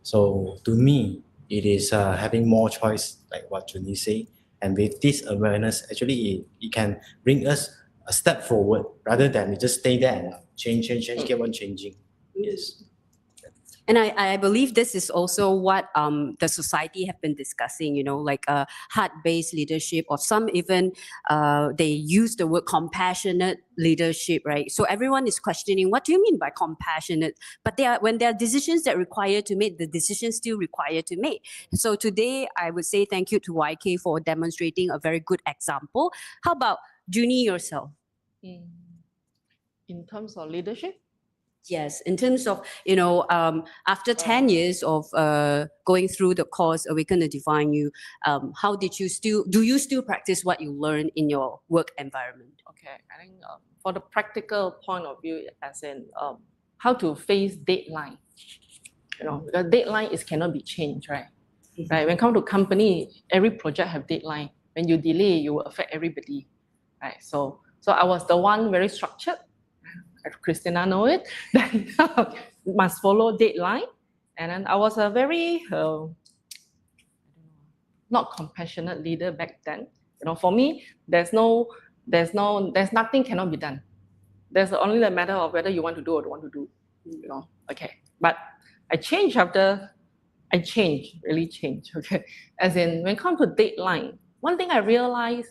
So to me, it is having more choice, like what Junie say, and with this awareness, actually it can bring us a step forward rather than we just stay there and change, keep on changing. Yes. And I believe this is also what the society have been discussing, like heart-based leadership, or some even they use the word compassionate leadership, right? So everyone is questioning, what do you mean by compassionate? But when there are decisions that require to make, the decisions still require to make. So today, I would say thank you to YK for demonstrating a very good example. How about Junie yourself? In terms of leadership? Yes, in terms of, after 10 years of going through the course, Awaken to Define You, how do you still practice what you learned in your work environment? Okay, I think for the practical point of view, as in how to face deadline. The deadline cannot be changed, right? Mm-hmm. Right. When it comes to company, every project have deadline. When you delay, you will affect everybody, right? So I was the one very structured. Christina know it. Then must follow deadline, and then I was a very not compassionate leader back then. For me, there's nothing cannot be done. There's only a matter of whether you want to do or don't want to do. Okay. But I changed really changed. Okay, as in when it comes to deadline, one thing I realized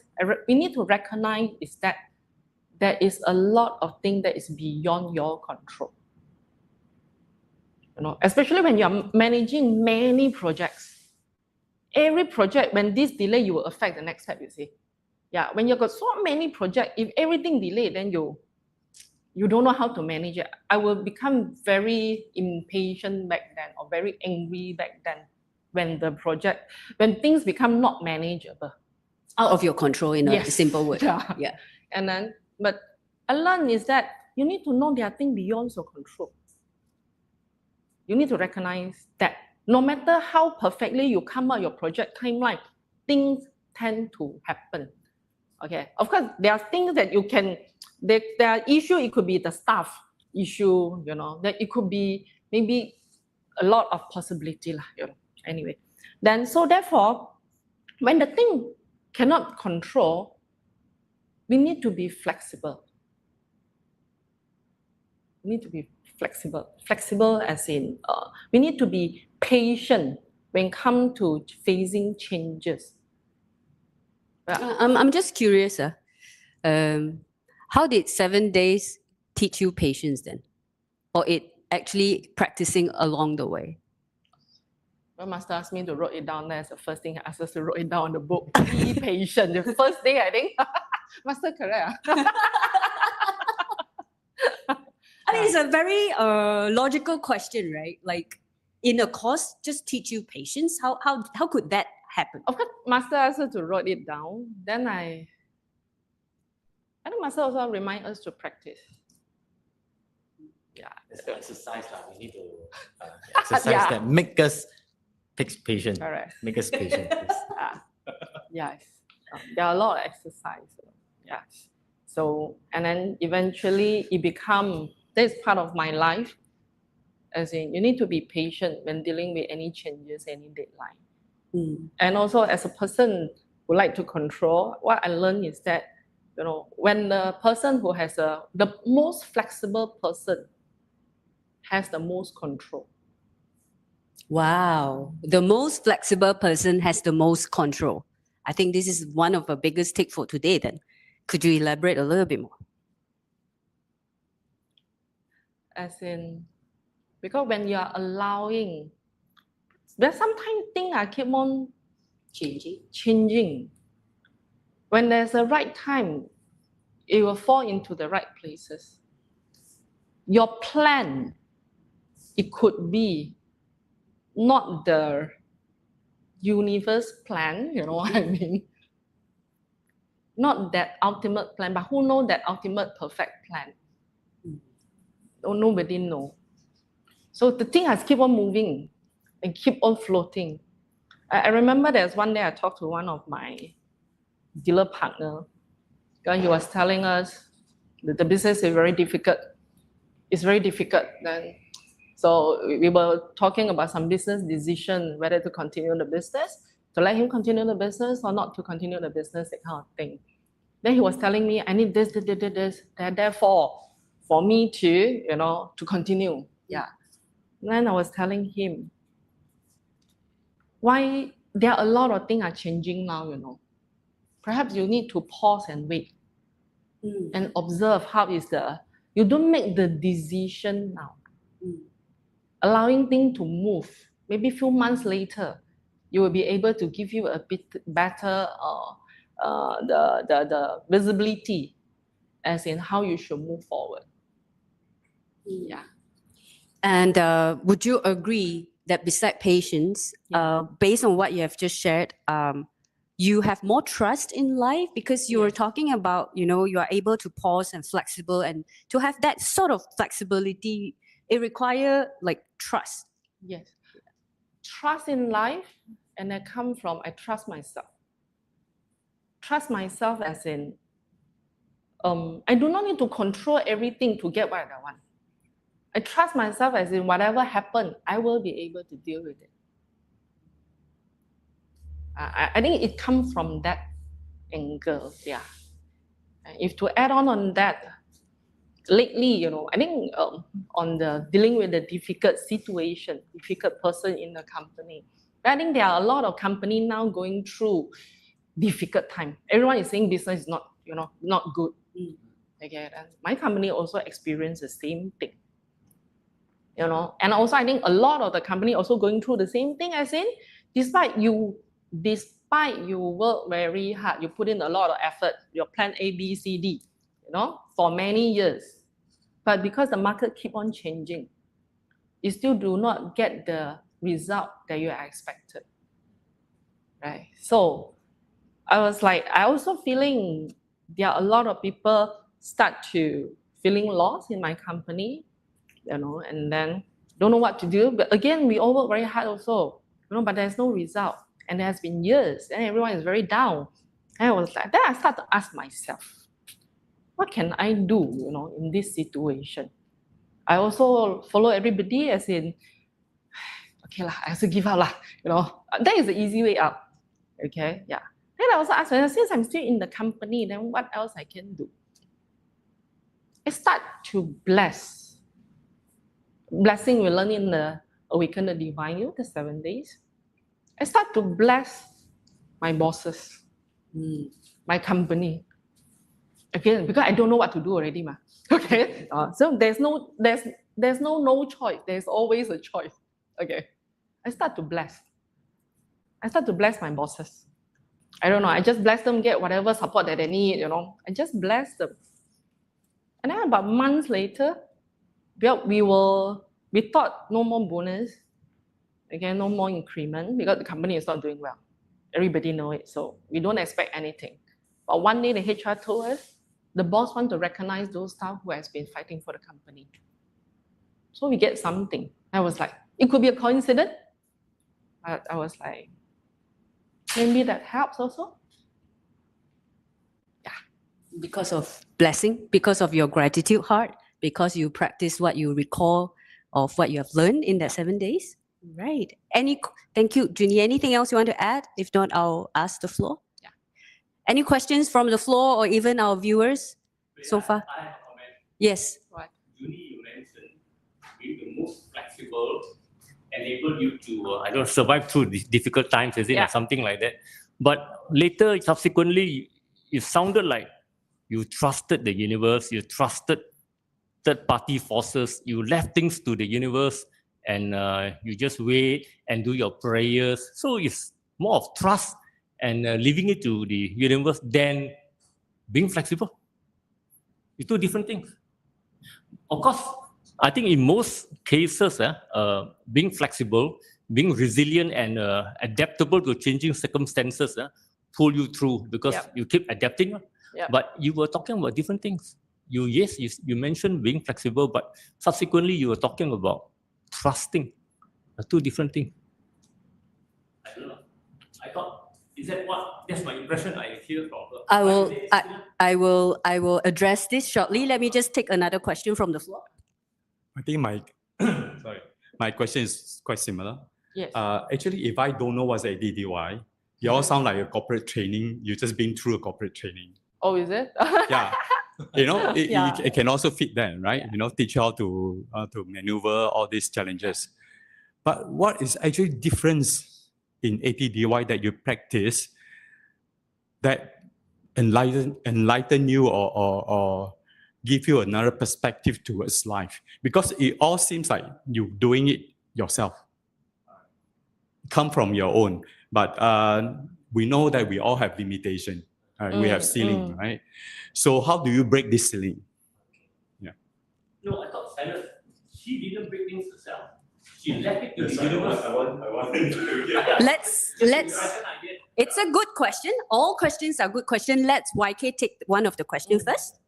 we need to recognize is that there is a lot of things that is beyond your control. Especially when you are managing many projects. Every project, when this delay, you will affect the next step, you see. Yeah, when you've got so many projects, if everything delayed, then you don't know how to manage it. I will become very impatient back then, or very angry back then, when things become not manageable. Out of your control, in a simple word. Yeah. And then, but I learned is that you need to know there are things beyond your control. You need to recognize that no matter how perfectly you come out your project timeline, things tend to happen. Okay, of course, there are things that you can, there are issues, it could be the staff issue, that it could be maybe a lot of possibility. Anyway, then so therefore, when the thing cannot control, we need to be flexible. We need to be flexible. Flexible as in, we need to be patient when it comes to facing changes. I'm just curious. How did 7 days teach you patience then? Or it actually practicing along the way? Well, Master asked me to write it down. That's the first thing. He asked us to write it down on the book. Be patient. The first day, I think. Master, correct? I mean, it's a very logical question, right? Like, in a course, just teach you patience. How could that happen? Of course, Master asked us to write it down. Then I think Master also remind us to practice. Yeah. It's an exercise. We need to exercise that make us patient. Correct. Make us patient. Yes. There are a lot of exercise. Yes. So, and then eventually it becomes, that's part of my life. As in, you need to be patient when dealing with any changes, any deadline. Mm. And also, as a person who like to control, what I learned is that, when the person who has the most flexible person has the most control. Wow. The most flexible person has the most control. I think this is one of the biggest take for today then. Could you elaborate a little bit more? As in, because when you are allowing, there's sometimes things I keep on changing. When there's a right time, it will fall into the right places. Your plan, it could be not the universe plan, you know what I mean? Not that ultimate plan, but who knows that ultimate perfect plan? Oh, nobody knows. So the thing has keep on moving and keep on floating. I remember there's one day I talked to one of my dealer partner. He was telling us that the business is very difficult. It's very difficult. Then, so we were talking about some business decision, whether to continue the business, to let him continue the business or not to continue the business, that kind of thing. Then he was telling me, I need this. Therefore, for me to, to continue. Yeah. Then I was telling him, why there are a lot of things are changing now, Perhaps you need to pause and wait and observe how is you don't make the decision now. Allowing things to move. Maybe a few months later, you will be able to give you a bit better the visibility as in how you should move forward. Yeah. And would you agree that beside patience, based on what you have just shared, you have more trust in life because you were talking about, you are able to pause and flexible, and to have that sort of flexibility, it requires like trust. Yes. Trust in life, and I trust myself. Trust myself as in, I do not need to control everything to get what I want. I trust myself as in whatever happens, I will be able to deal with it. I think it comes from that angle, yeah. If to add on that, lately, I think on the dealing with the difficult situation, difficult person in the company, I think there are a lot of companies now going through difficult time. Everyone is saying business is not, not good. Okay, and my company also experienced the same thing. And also I think a lot of the company also going through the same thing, as in, despite you work very hard, you put in a lot of effort, your plan A, B, C, D, for many years. But because the market keep on changing, you still do not get the result that you expected, right? So I was like, I also feeling there are a lot of people start to feeling lost in my company, and then don't know what to do. But again, we all work very hard also, but there's no result. And it has been years, and everyone is very down. And I was like, then I start to ask myself, what can I do, in this situation? I also follow everybody as in, okay lah, I also give up lah, that is the easy way out. Okay, yeah. Then I also ask myself, since I'm still in the company, then what else I can do? I start to bless. Blessing we learn in the Awaken the Divine You, the 7 days. I start to bless my bosses, my company. Again, because I don't know what to do already, ma. Okay, so there's no choice. There's always a choice. Okay, I start to bless. I start to bless my bosses. I don't know. I just bless them, get whatever support that they need. I just bless them. And then about months later, we thought no more bonus. Again, no more increment because the company is not doing well. Everybody know it, so we don't expect anything. But one day the HR told us, the boss want to recognize those staff who has been fighting for the company. So we get something. I was like, it could be a coincidence. But I was like, maybe that helps also. Yeah. Because of blessing, because of your gratitude heart, because you practice what you recall of what you have learned in that 7 days. Right. Thank you, Junie. Anything else you want to add? If not, I'll ask the floor. Yeah. Any questions from the floor or even our viewers so far? I have a comment. Yes. Right. Junie, you mentioned being the most flexible enable you to, I don't know, survive through these difficult times, is it? Yeah. Or something like that. But later, subsequently, it sounded like you trusted the universe, you trusted third-party forces, you left things to the universe, and you just wait and do your prayers. So it's more of trust and leaving it to the universe than being flexible. It's two different things. Of course, I think in most cases, being flexible, being resilient and adaptable to changing circumstances pull you through because Yep. you keep adapting. Yep. But you were talking about different things. You mentioned being flexible, but subsequently you were talking about trusting. Two different things. I don't know. I thought, that's my impression I hear from her. I will address this shortly. Let me just take another question from the floor. I think my question is quite similar. Yes. Actually, if I don't know what's ADDY, you all sound like a corporate training. You've just been through a corporate training. Oh, is it? Yeah. Yeah. It can also fit them, right? Teach you how to maneuver all these challenges. But what is actually difference in ATDY that you practice that enlighten you or give you another perspective towards life? Because it all seems like you doing it yourself. Come from your own. But we know that we all have limitation. We have ceiling, right? So how do you break this ceiling? Yeah. No, I thought Sarah, she didn't break things herself. She left it to the universe. I want Let's. It's a good question. All questions are good questions. Let's YK take one of the questions first.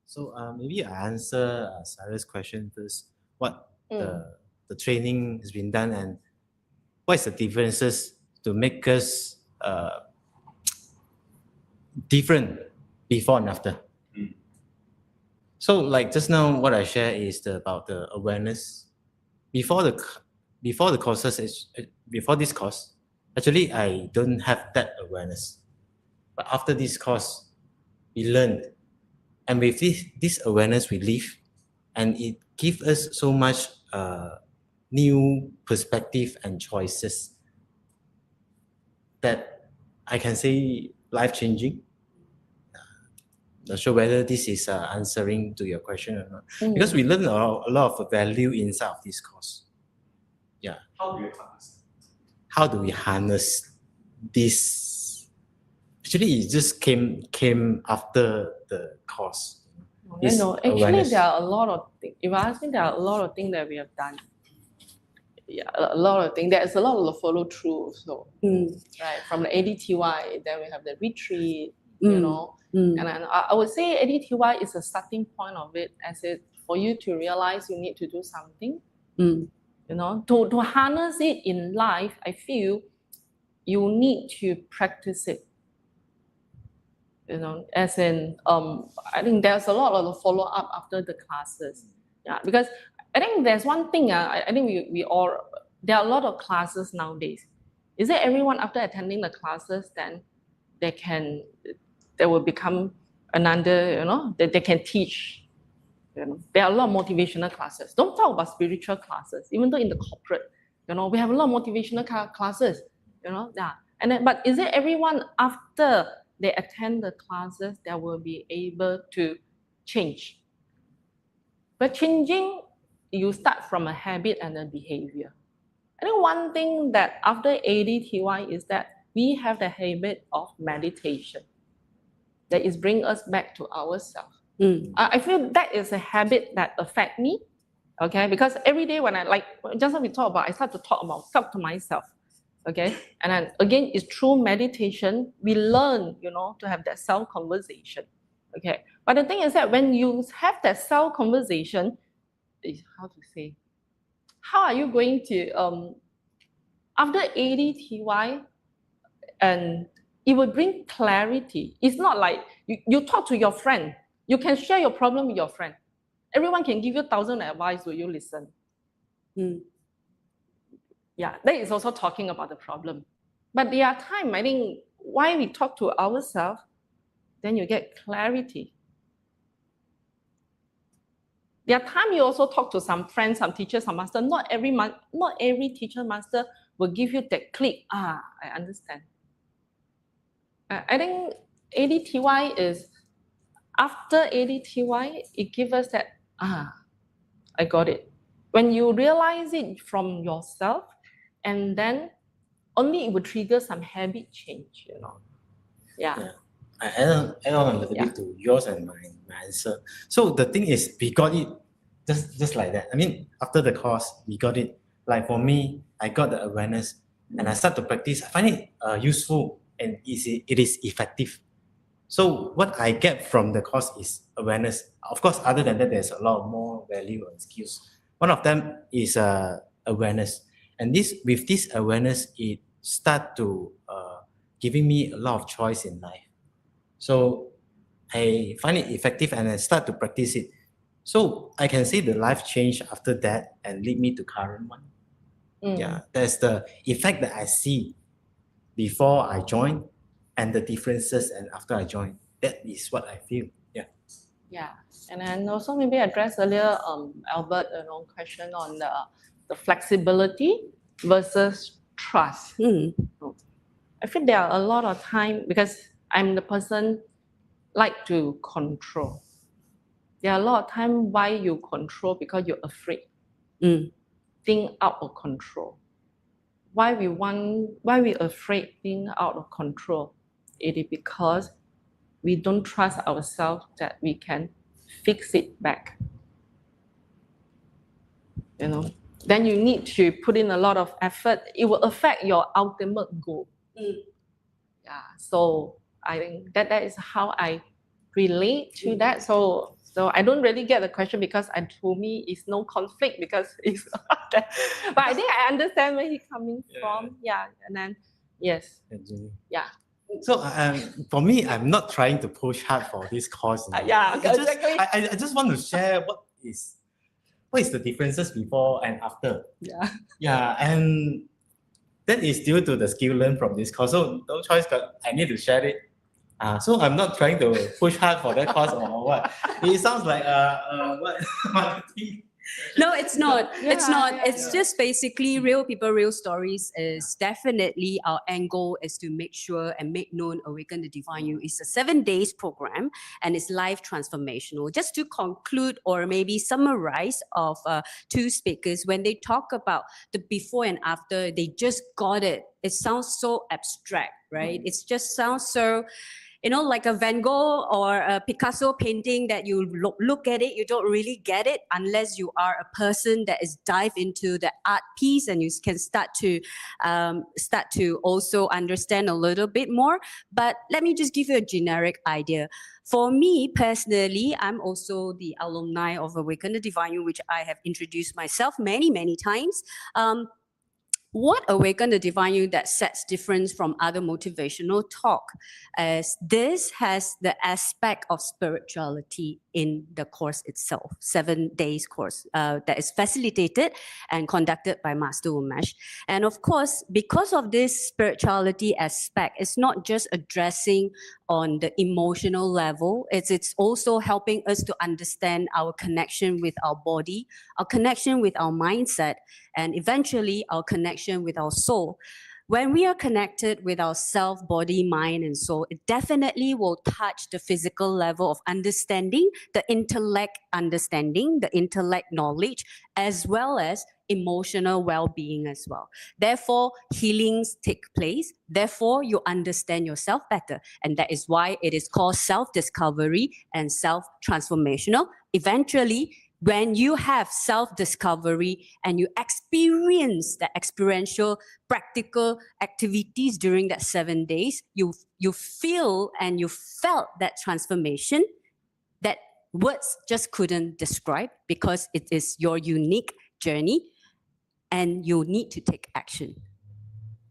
So maybe I answer Sarah's question first. What the training has been done and what is the differences to make us different before and after. So like just now what I share is about the awareness. Before the courses, before this course, actually I don't have that awareness. But after this course, we learned. And with this awareness we live, and it gives us so much new perspective and choices that I can say life-changing. Not sure whether this is answering to your question or not. Because we learn a lot of value inside of this course. Yeah. How do you harness? How do we harness this? Actually, it just came after the course. Actually, Awareness. there are a lot of things. If you ask me, there are a lot of things that we have done. Yeah, a lot of things. There's a lot of follow through also. Right, from the ADTY, then we have the retreat, And then I would say ADTY is a starting point of it, as it for you to realize you need to do something. To harness it in life, I feel you need to practice it. As in, I think there's a lot of follow up after the classes. Yeah, because I think there's one thing. I think we all, there are a lot of classes nowadays. Is it everyone after attending the classes then they will become another, that they can teach. There are a lot of motivational classes. Don't talk about spiritual classes, even though in the corporate, we have a lot of motivational classes, yeah. And then, but is it everyone after they attend the classes that will be able to change? But changing, you start from a habit and a behavior. I think one thing that after ADTY is that we have the habit of meditation. That is bring us back to ourselves. I feel that is a habit that affects me, okay? Because every day when just like we talk about, I start to talk to myself, okay? And then again, it's through meditation, we learn, to have that self-conversation, okay? But the thing is that when you have that self-conversation, how are you going to, after ADTY, and it will bring clarity. It's not like you talk to your friend. You can share your problem with your friend. Everyone can give you 1,000 advice. Will you listen? Mm. Yeah, that is also talking about the problem. But there are times, I think, why we talk to ourselves, then you get clarity. There are times you also talk to some friends, some teachers, some master. Not every teacher, master will give you that click. I understand. I think ADTY is, after ADTY, it gives us that, I got it. When you realize it from yourself, and then only it will trigger some habit change, Yeah. I add on a little bit to yours and my answer. So the thing is, we got it just like that. I mean, after the course, we got it. Like for me, I got the awareness and I start to practice. I find it useful and easy. It is effective. So what I get from the course is awareness. Of course, other than that, there's a lot more value and skills. One of them is awareness. And with this awareness, it start to giving me a lot of choice in life. So I find it effective and I start to practice it. So I can see the life change after that and lead me to current one. Yeah, that's the effect that I see before I join and the differences and after I join. That is what I feel. Yeah. Yeah, and then also maybe address earlier, Albert, question on the flexibility versus trust. I feel there are a lot of time because I'm the person like to control. There are a lot of time why you control because you're afraid. Think out of control. Why we afraid being out of control? It is because we don't trust ourselves that we can fix it back. Then you need to put in a lot of effort. It will affect your ultimate goal. Yeah, so I think that is how I relate to that. So I don't really get the question because to me it's no conflict because it's but I think I understand where he's coming from. Yeah, and then yes. Yeah. So for me, I'm not trying to push hard for this course. Exactly. I just want to share what is the differences before and after. Yeah, and that is due to the skill learned from this course. So no choice, but I need to share it. So I'm not trying to push hard for that course or what. It sounds like what marketing. No, it's not. It's just basically real people, real stories is definitely our end goal is to make sure and make known Awaken the Divine You. It's a 7 days program and it's life transformational. Just to conclude or maybe summarize of two speakers, when they talk about the before and after, they just got it. It sounds so abstract, right? It just sounds so, like a Van Gogh or a Picasso painting that you look at it, you don't really get it unless you are a person that is dive into the art piece and you can start to also understand a little bit more. But let me just give you a generic idea. For me personally, I'm also the alumni of Awaken the Divine You, which I have introduced myself many, many times. What Awaken the Divine You that sets difference from other motivational talk as this has the aspect of spirituality in the course itself, 7 days course that is facilitated and conducted by Master Umesh. And of course, because of this spirituality aspect, it's not just addressing on the emotional level, it's also helping us to understand our connection with our body, our connection with our mindset, and eventually our connection with our soul. When we are connected with our self, body, mind, and soul, it definitely will touch the physical level of understanding, the intellect understanding, the intellect knowledge, as well as emotional well-being as well. Therefore, healings take place. Therefore, you understand yourself better. And that is why it is called self-discovery and self-transformational. Eventually, when you have self-discovery and you experience the experiential, practical activities during that 7 days, you feel and you felt that transformation that words just couldn't describe because it is your unique journey and you need to take action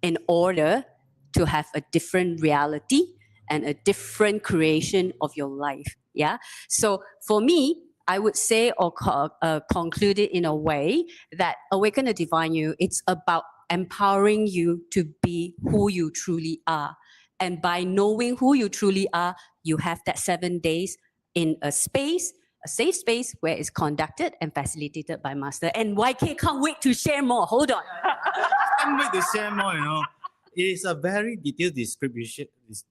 in order to have a different reality and a different creation of your life. Yeah. So for me, I would say or conclude it in a way that Awaken the Divine You, it's about empowering you to be who you truly are. And by knowing who you truly are, you have that 7 days in a space, a safe space where it's conducted and facilitated by Master. And YK can't wait to share more. Hold on. Can't wait to share more, you know. It is a very detailed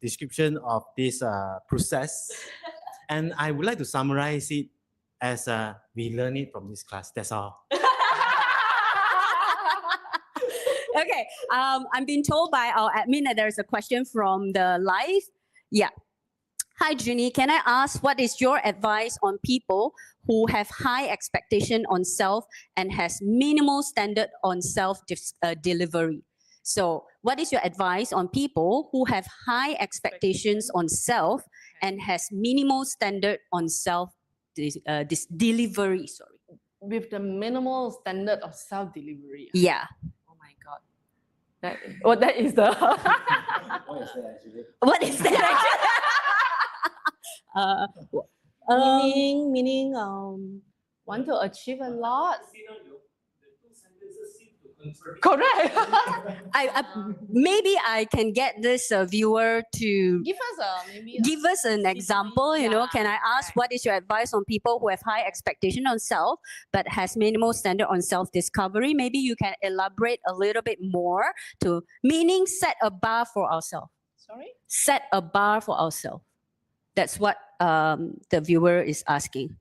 description of this process. And I would like to summarize it as we learn it from this class. That's all. Okay, I'm being told by our admin that there's a question from the live. Yeah. Hi, Junie. Can I ask what is your advice on people who have high expectation on self and has minimal standard on self delivery? So, what is your advice on people who have high expectations on self and has minimal standard on self delivery? Sorry. With the minimal standard of self-delivery. Yeah. Oh my God. That is the... What is that actually? What is that actually? meaning want to achieve a lot. Correct. Maybe I can get this viewer to Give us maybe give us an example. You know, can I ask what is your advice on people who have high expectation on self but has minimal standard on self discovery? Maybe you can elaborate a little bit more to meaning set a bar for ourselves. Sorry? Set a bar for ourselves. That's what the viewer is asking.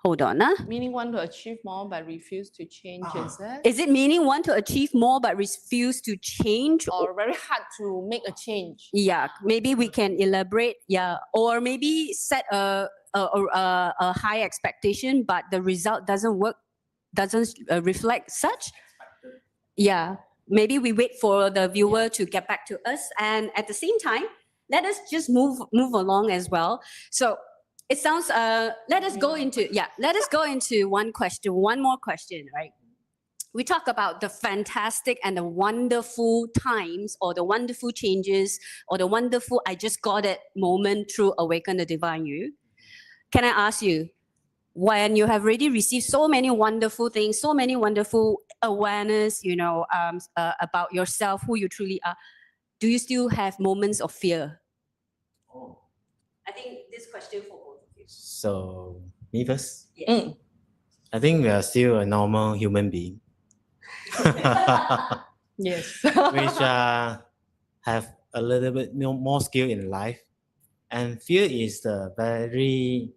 Hold on. Meaning want to achieve more but refuse to change, is it? Is it meaning want to achieve more but refuse to change? Or very hard to make a change? Yeah, maybe we can elaborate. Yeah, or maybe set a high expectation, but the result doesn't work, doesn't reflect such. Yeah, maybe we wait for the viewer to get back to us, and at the same time, let us just move along as well. So it sounds. Let us go into one more question, right? We talk about the fantastic and the wonderful times or the wonderful changes or the wonderful I just got it moment through Awaken the Divine You. Can I ask you, when you have already received so many wonderful things, so many wonderful awareness, you know, about yourself, who you truly are, do you still have moments of fear? Oh. I think this question for both of you. So, me first? Yes. I think we are still a normal human being. Yes. Which have a little bit more skill in life. And fear is the very,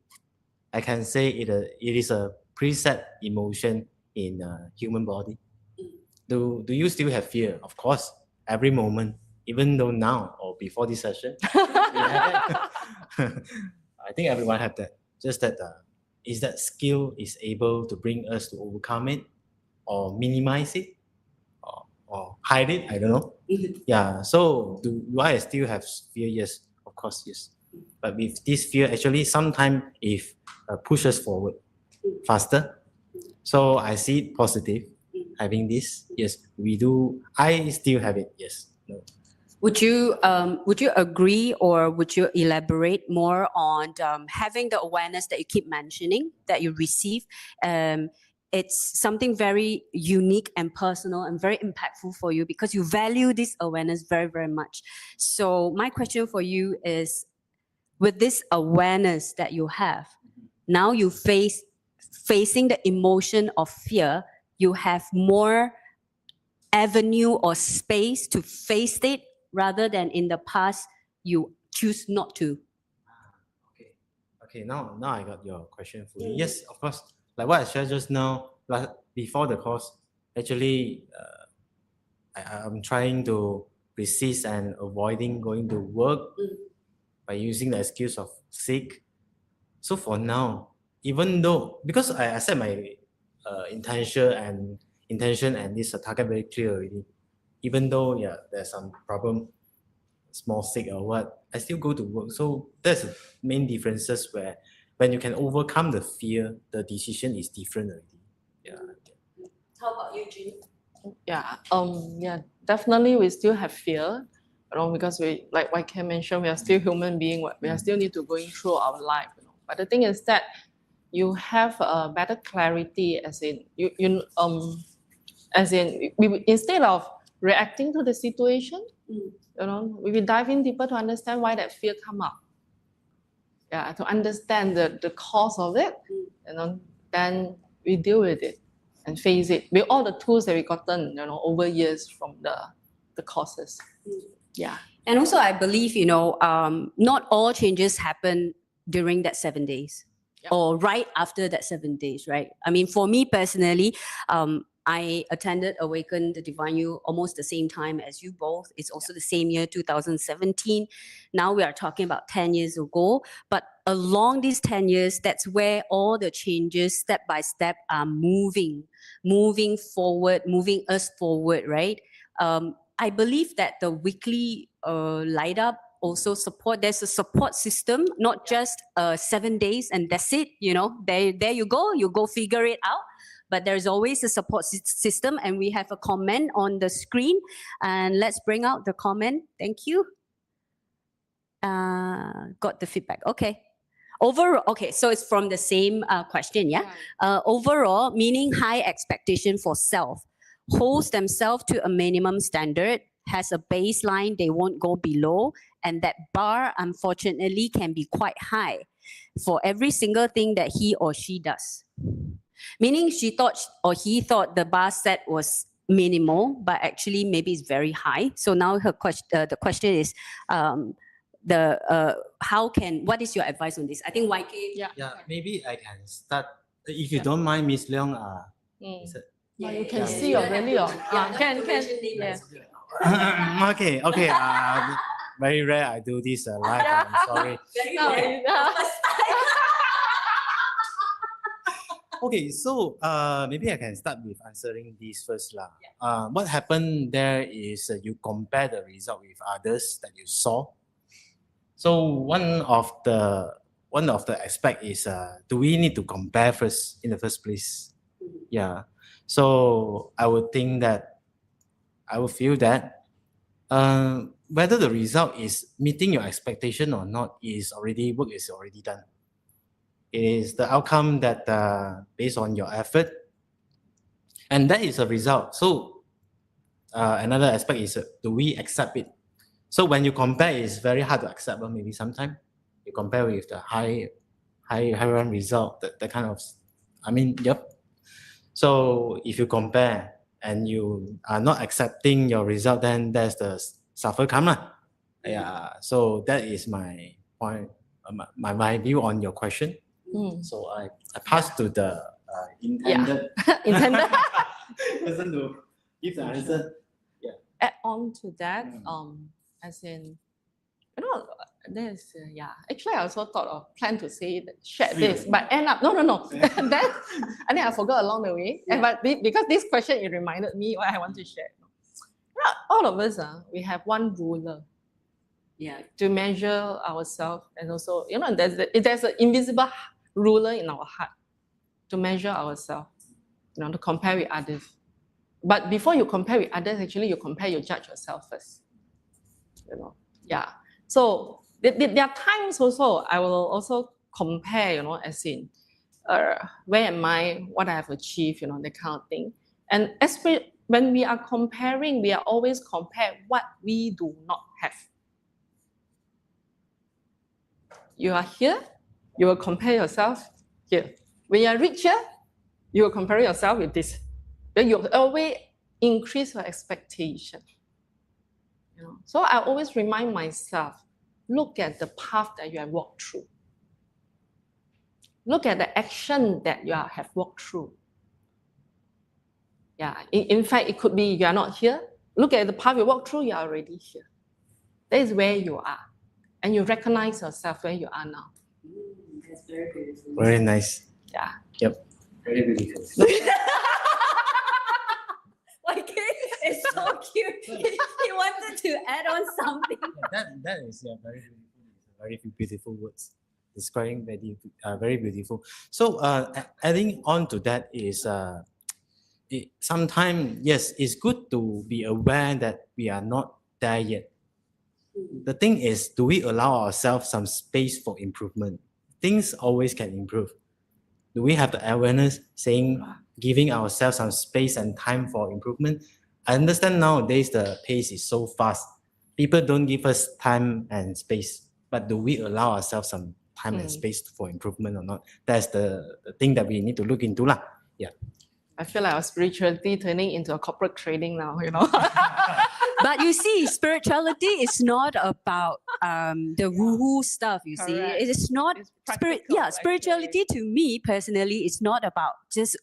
I can say it is a preset emotion in human body. Do you still have fear? Of course, every moment, even though now or before this session, we have it. I think everyone have that. Just that is that skill is able to bring us to overcome it or minimize it or hide it. I don't know. Yeah. So do I still have fear? Yes, of course, yes. But with this fear, actually, sometimes if push us forward faster. So I see it positive. Having this, yes, we do. I still have it. Yes. No. Would you agree or would you elaborate more on having the awareness that you keep mentioning that you receive? It's something very unique and personal and very impactful for you because you value this awareness very, very much. So my question for you is, with this awareness that you have, now you facing the emotion of fear, you have more avenue or space to face it rather than in the past you choose not to. Okay. Now I got your question fully. Yes, of course. Like what I shared just now, like before the course, actually, I'm trying to resist and avoiding going to work by using the excuse of sick. So for now, even though because I set my intention and this target very clear already, even though there's some problem, small sick or what, I still go to work. So that's the main differences where when you can overcome the fear, the decision is different already. Yeah. How about you, Junie? Yeah, definitely we still have fear, because we, like YK mentioned, we are still human being. We are still need to going through our life, But the thing is that you have a better clarity, as in we instead of reacting to the situation, we will dive in deeper to understand why that fear come up. Yeah, to understand the cause of it, then we deal with it and face it with all the tools that we gotten, over years from the courses. Yeah. And also, I believe, not all changes happen during that 7 days or right after that 7 days, right? I mean, for me personally, I attended Awaken the Divine You almost the same time as you both. It's also the same year, 2017. Now we are talking about 10 years ago. But along these 10 years, that's where all the changes step by step are moving forward, moving us forward, right? I believe that the weekly light up also there's a support system, not just 7 days and that's it, there you go figure it out. But there's always a support system, and we have a comment on the screen, and let's bring out the comment. Thank you. Got the feedback. Okay. Overall, okay, so it's from the same question, yeah? Overall, meaning high expectation for self, holds themselves to a minimum standard, has a baseline they won't go below, and that bar, unfortunately, can be quite high for every single thing that he or she does. Meaning she thought or he thought the bar set was minimal, but actually maybe it's very high. So now the question is, what is your advice on this? I think YK. Yeah, maybe I can start. If you don't mind, Miss Leong. You can see already. Can. Yeah. Okay. Very rare I do this live. I'm sorry. Okay, so maybe I can start with answering this first lah. What happened there is you compare the result with others that you saw. So one of the aspect is do we need to compare first in the first place? Yeah. So I would feel that whether the result is meeting your expectation or not work is already done. It is the outcome that based on your effort, and that is a result. So another aspect is do we accept it? So when you compare, it's very hard to accept. But maybe sometimes you compare with the high run result, that kind of. Yep. So if you compare and you are not accepting your result, then there's the suffer karma. Yeah. So that is my point, my view on your question. So I pass to the intended person to give the answer. Yeah. Add on to that, as in, there's Actually, I also plan to share this, but end up no. Then I think I forgot along the way. But because this question, it reminded me what I want to share. All of us, we have one ruler. Yeah, to measure ourselves, and also there's an invisible ruler in our heart to measure ourselves, to compare with others. But before you compare with others, actually you judge yourself first. Yeah. So there are times also I will also compare, as in where am I, what I have achieved, that kind of thing. And especially when we are comparing, we are always compare what we do not have. You are here, you will compare yourself here. When you are richer, you will compare yourself with this. Then you always increase your expectation. So I always remind myself, look at the path that you have walked through. Look at the action that you have walked through. Yeah, in fact, it could be you are not here. Look at the path you walked through, you are already here. That is where you are. And you recognize yourself where you are now. That's very beautiful. Very nice. Yeah. Yep. Very beautiful. YK is so cute. He wanted to add on something. That is very beautiful words. Describing very beautiful. So adding on to that is sometimes, yes, it's good to be aware that we are not there yet. The thing is, do we allow ourselves some space for improvement? Things always can improve. Do we have the awareness saying, giving ourselves some space and time for improvement? I understand nowadays the pace is so fast. People don't give us time and space, but do we allow ourselves some time and space for improvement or not? That's the thing that we need to look into lah. Yeah. I feel like our spirituality turning into a corporate trading now, you know. But you see, spirituality is not about the woo-hoo stuff, you see. Correct. It is not It's practical, spirituality to me personally is not about just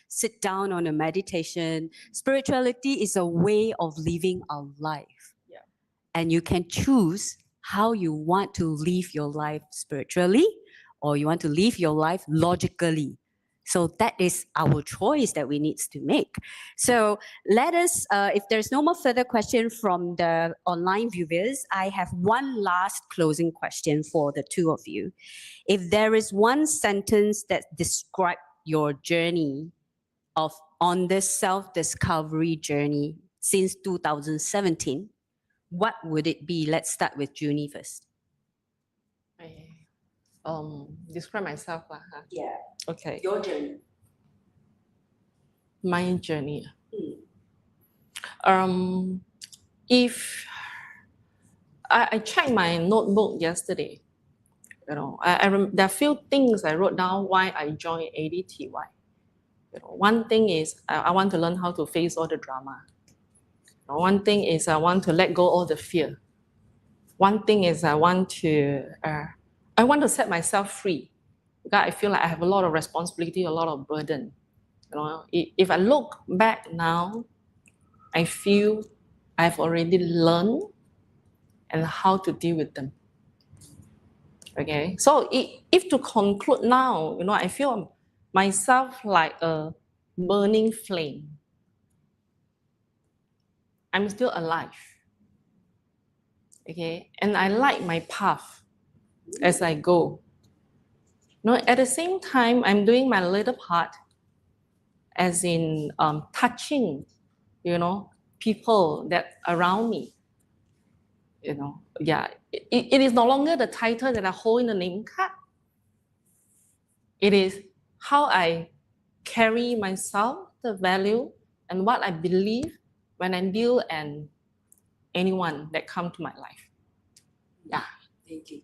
sit down on a meditation. Spirituality is a way of living our life. Yeah. And you can choose how you want to live your life spiritually or you want to live your life logically. So that is our choice that we need to make. So let us, if there's no more further question from the online viewers, I have one last closing question for the two of you. If there is one sentence that describes your journey on this self-discovery journey since 2017, what would it be? Let's start with Junie first. Describe myself. Yeah. Okay. Your journey. My journey. If I checked my notebook yesterday, you know, there are few things I wrote down why I joined ADTY. You know, one thing is I want to learn how to face all the drama. One thing is I want to let go all the fear. One thing is I want to set myself free. Because I feel like I have a lot of responsibility, a lot of burden. You know, if I look back now, I feel I've already learned and how to deal with them. Okay, so if to conclude now, you know, I feel myself like a burning flame. I'm still alive. Okay, and I like my path as I go. No, at the same time, I'm doing my little part, as in touching, you know, people that around me. You know, yeah, it is no longer the title that I hold in the name card. It is how I carry myself, the value, and what I believe when I deal and anyone that come to my life. Yeah. Thank you.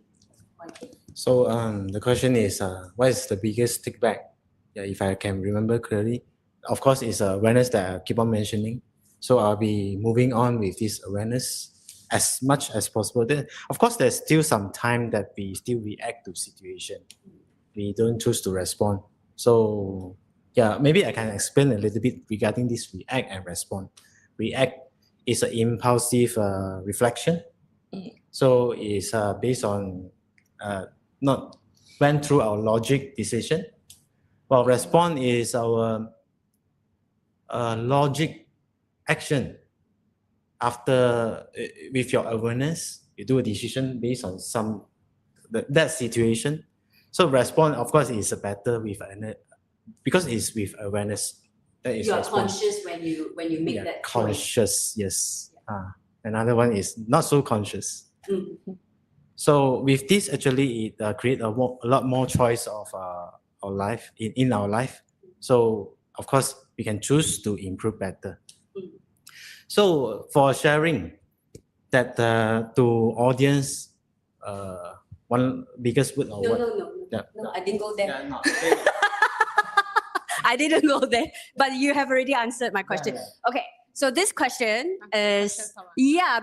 So the question is, what is the biggest take back? Yeah, if I can remember clearly, of course, it's awareness that I keep on mentioning. So I'll be moving on with this awareness as much as possible. Then, of course, there's still some time that we still react to situation. We don't choose to respond. So yeah, maybe I can explain a little bit regarding this react and respond. React is an impulsive reflection. So it's based on not went through our logic decision. While respond is our logic action. After with your awareness, you do a decision based on that situation. So respond, of course, is better with because it's with awareness. That is You are response. conscious when you make that choice. Conscious, yes. Another one is not so conscious. So with this, actually, it creates a lot more choice of our life in our life. So of course, we can choose to improve better. So for sharing that to audience, one biggest word or what? No, I didn't go there. Yeah, no. I didn't go there, but you have already answered my question. Okay, so this question is,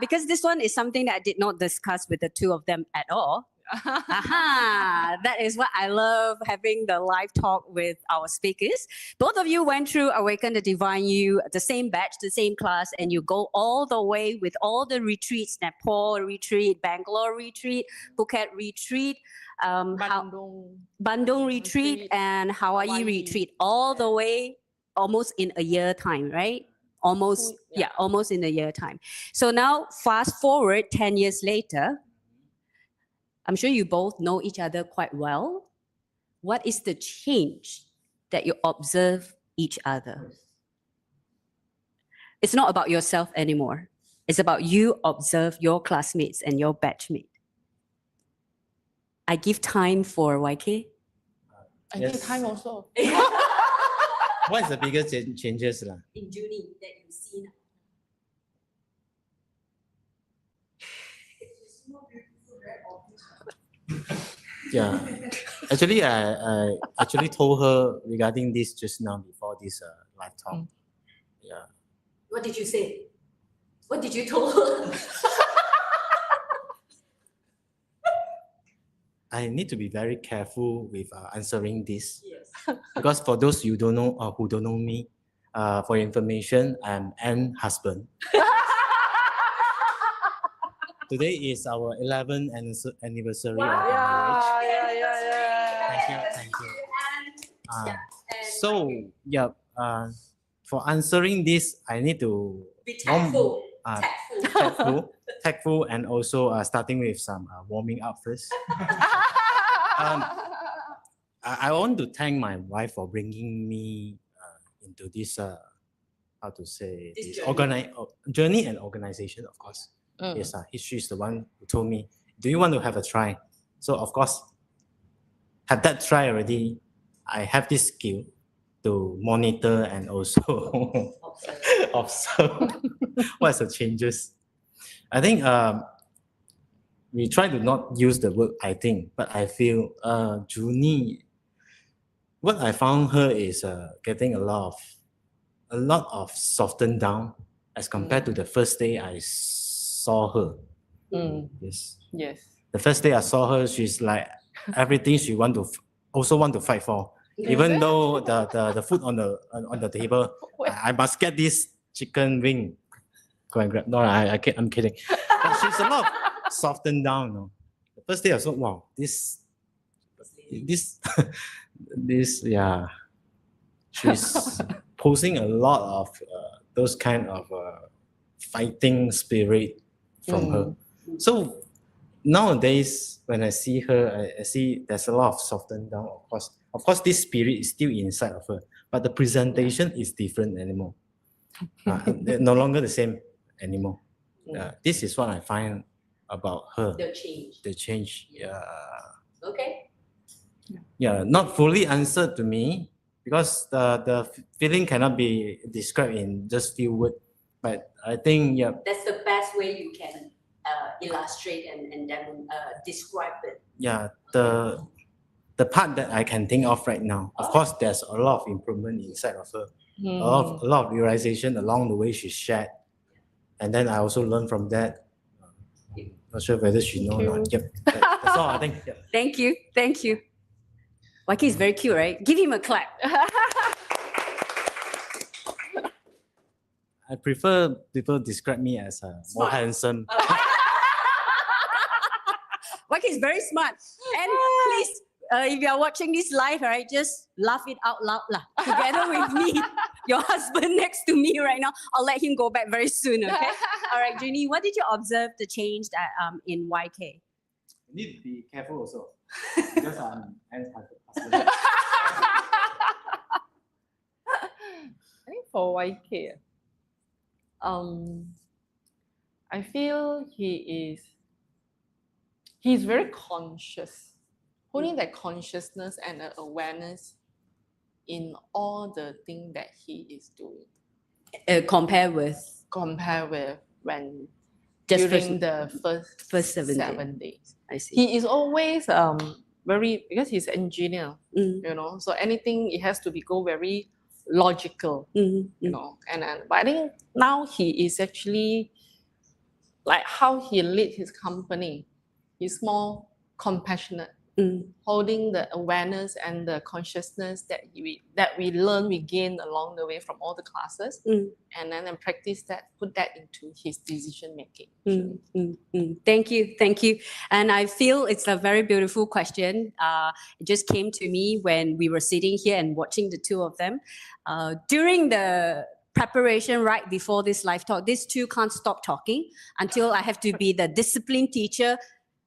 because this one is something that I did not discuss with the two of them at all. That is what I love, having the live talk with our speakers. Both of you went through Awaken the Divine You, the same batch, the same class, and you go all the way with all the retreats, Nepal retreat, Bangalore retreat, Phuket retreat, Bandung retreat, and Hawaii retreat, all the way almost in a year time, right? Almost in a year time. So now fast forward 10 years later, I'm sure you both know each other quite well. What is the change that you observe each other? It's not about yourself anymore. It's about you observe your classmates and your batchmate. I give time for YK. I need Yes. time also. What is the biggest changes lah? In Junie that you see now. Yeah. Actually, I actually told her regarding this just now before this live talk. Mm. Yeah. What did you say? What did you tell her? I need to be very careful with answering this Yes. because for those you don't know who don't know me, for your information, I'm Anne's husband. Today is our 11th anniversary of our marriage. Thank you. So yeah, for answering this, I need to Be tactful. tactful, and also starting with some warming up first. I want to thank my wife for bringing me into this how to say This this journey. journey and organization, of course. Yes, she's the one who told me, do you want to have a try? So of course, have that try already. I have this skill to monitor and also observe what's the changes. I think we try to not use the word I think, but I feel Junie, what I found her is getting a lot of softened down as compared to the first day I saw her. Yes. Yes. The first day I saw her, she's like everything she also want to fight for. Even though the food on the table, I must get this chicken wing. Go and grab. No, I'm kidding. But she's a lot softened down. No? The first day I saw, wow, this, yeah, she's posing a lot of those kind of fighting spirit from her. So nowadays, when I see her, I see there's a lot of softened down. Of course, this spirit is still inside of her, but the presentation is different anymore. No longer the same anymore. This is what I find about her. The change. The change. Yeah. Okay. Yeah, not fully answered to me because the feeling cannot be described in just few words. But I think That's the best way you can illustrate and describe it. yeah, the part that I can think of right now. Of course, there's a lot of improvement inside of her. A lot of realization along the way she shared, and then I also learned from that. Not sure whether she know or not. Yep, that's all I think. Yep. Thank you. Thank you. Waiki is very cute, right? Give him a clap. I prefer people describe me as more handsome. Waiki is very smart. And please, if you are watching this live, right, just laugh it out loud lah. Together with me, your husband next to me right now. I'll let him go back very soon, okay? All right, Junie, what did you observe the change that in YK? You need to be careful also because I'm husband. I think for YK, I feel he's very conscious, holding that consciousness and awareness in all the things that he is doing. Compare with when Just during the first 7 days. I see. He is always very, because he's an engineer, you know, so anything it has to go very logical, you know. But I think now he is actually like how he lead his company. He's more compassionate, holding the awareness and the consciousness that we learn, we gain along the way from all the classes, and then practice that, put that into his decision making. Thank you. And I feel it's a very beautiful question. It just came to me when we were sitting here and watching the two of them. During the preparation right before this live talk, these two can't stop talking until I have to be the discipline teacher.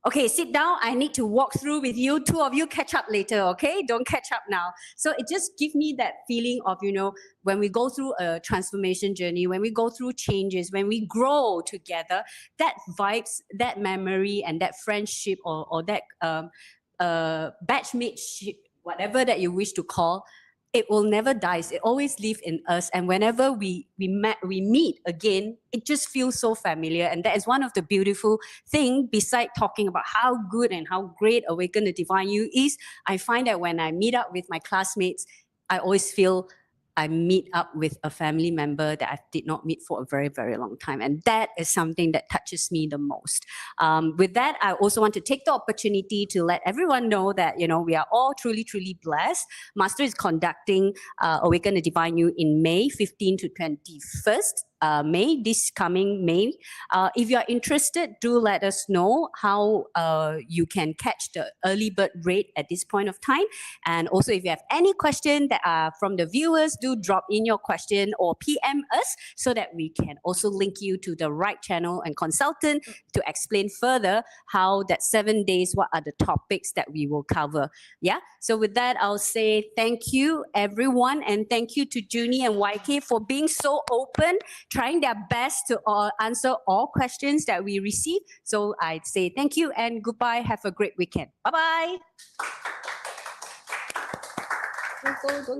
Okay, sit down. I need to walk through with you. Two of you catch up later, okay? Don't catch up now. So it just gives me that feeling of, you know, when we go through a transformation journey, when we go through changes, when we grow together, that vibes, that memory and that friendship or that batchmate whatever that you wish to call, it will never die. It always lives in us. And whenever we meet again, it just feels so familiar. And that is one of the beautiful things, beside talking about how good and how great Awaken the Divine You is. I find that when I meet up with my classmates, I always feel I meet up with a family member that I did not meet for a very, very long time. And that is something that touches me the most. With that, I also want to take the opportunity to let everyone know that, we are all truly, truly blessed. Master is conducting Awaken the Divine You in May 15 to 21st. May, this coming May. If you are interested, do let us know how you can catch the early bird rate at this point of time. And also, if you have any question that are from the viewers, do drop in your question or PM us so that we can also link you to the right channel and consultant to explain further how that 7 days, what are the topics that we will cover. Yeah. So with that, I'll say thank you, everyone. And thank you to Junie and YK for being so open, trying their best to answer all questions that we receive. So I'd say thank you and goodbye. Have a great weekend. Bye-bye. Don't go.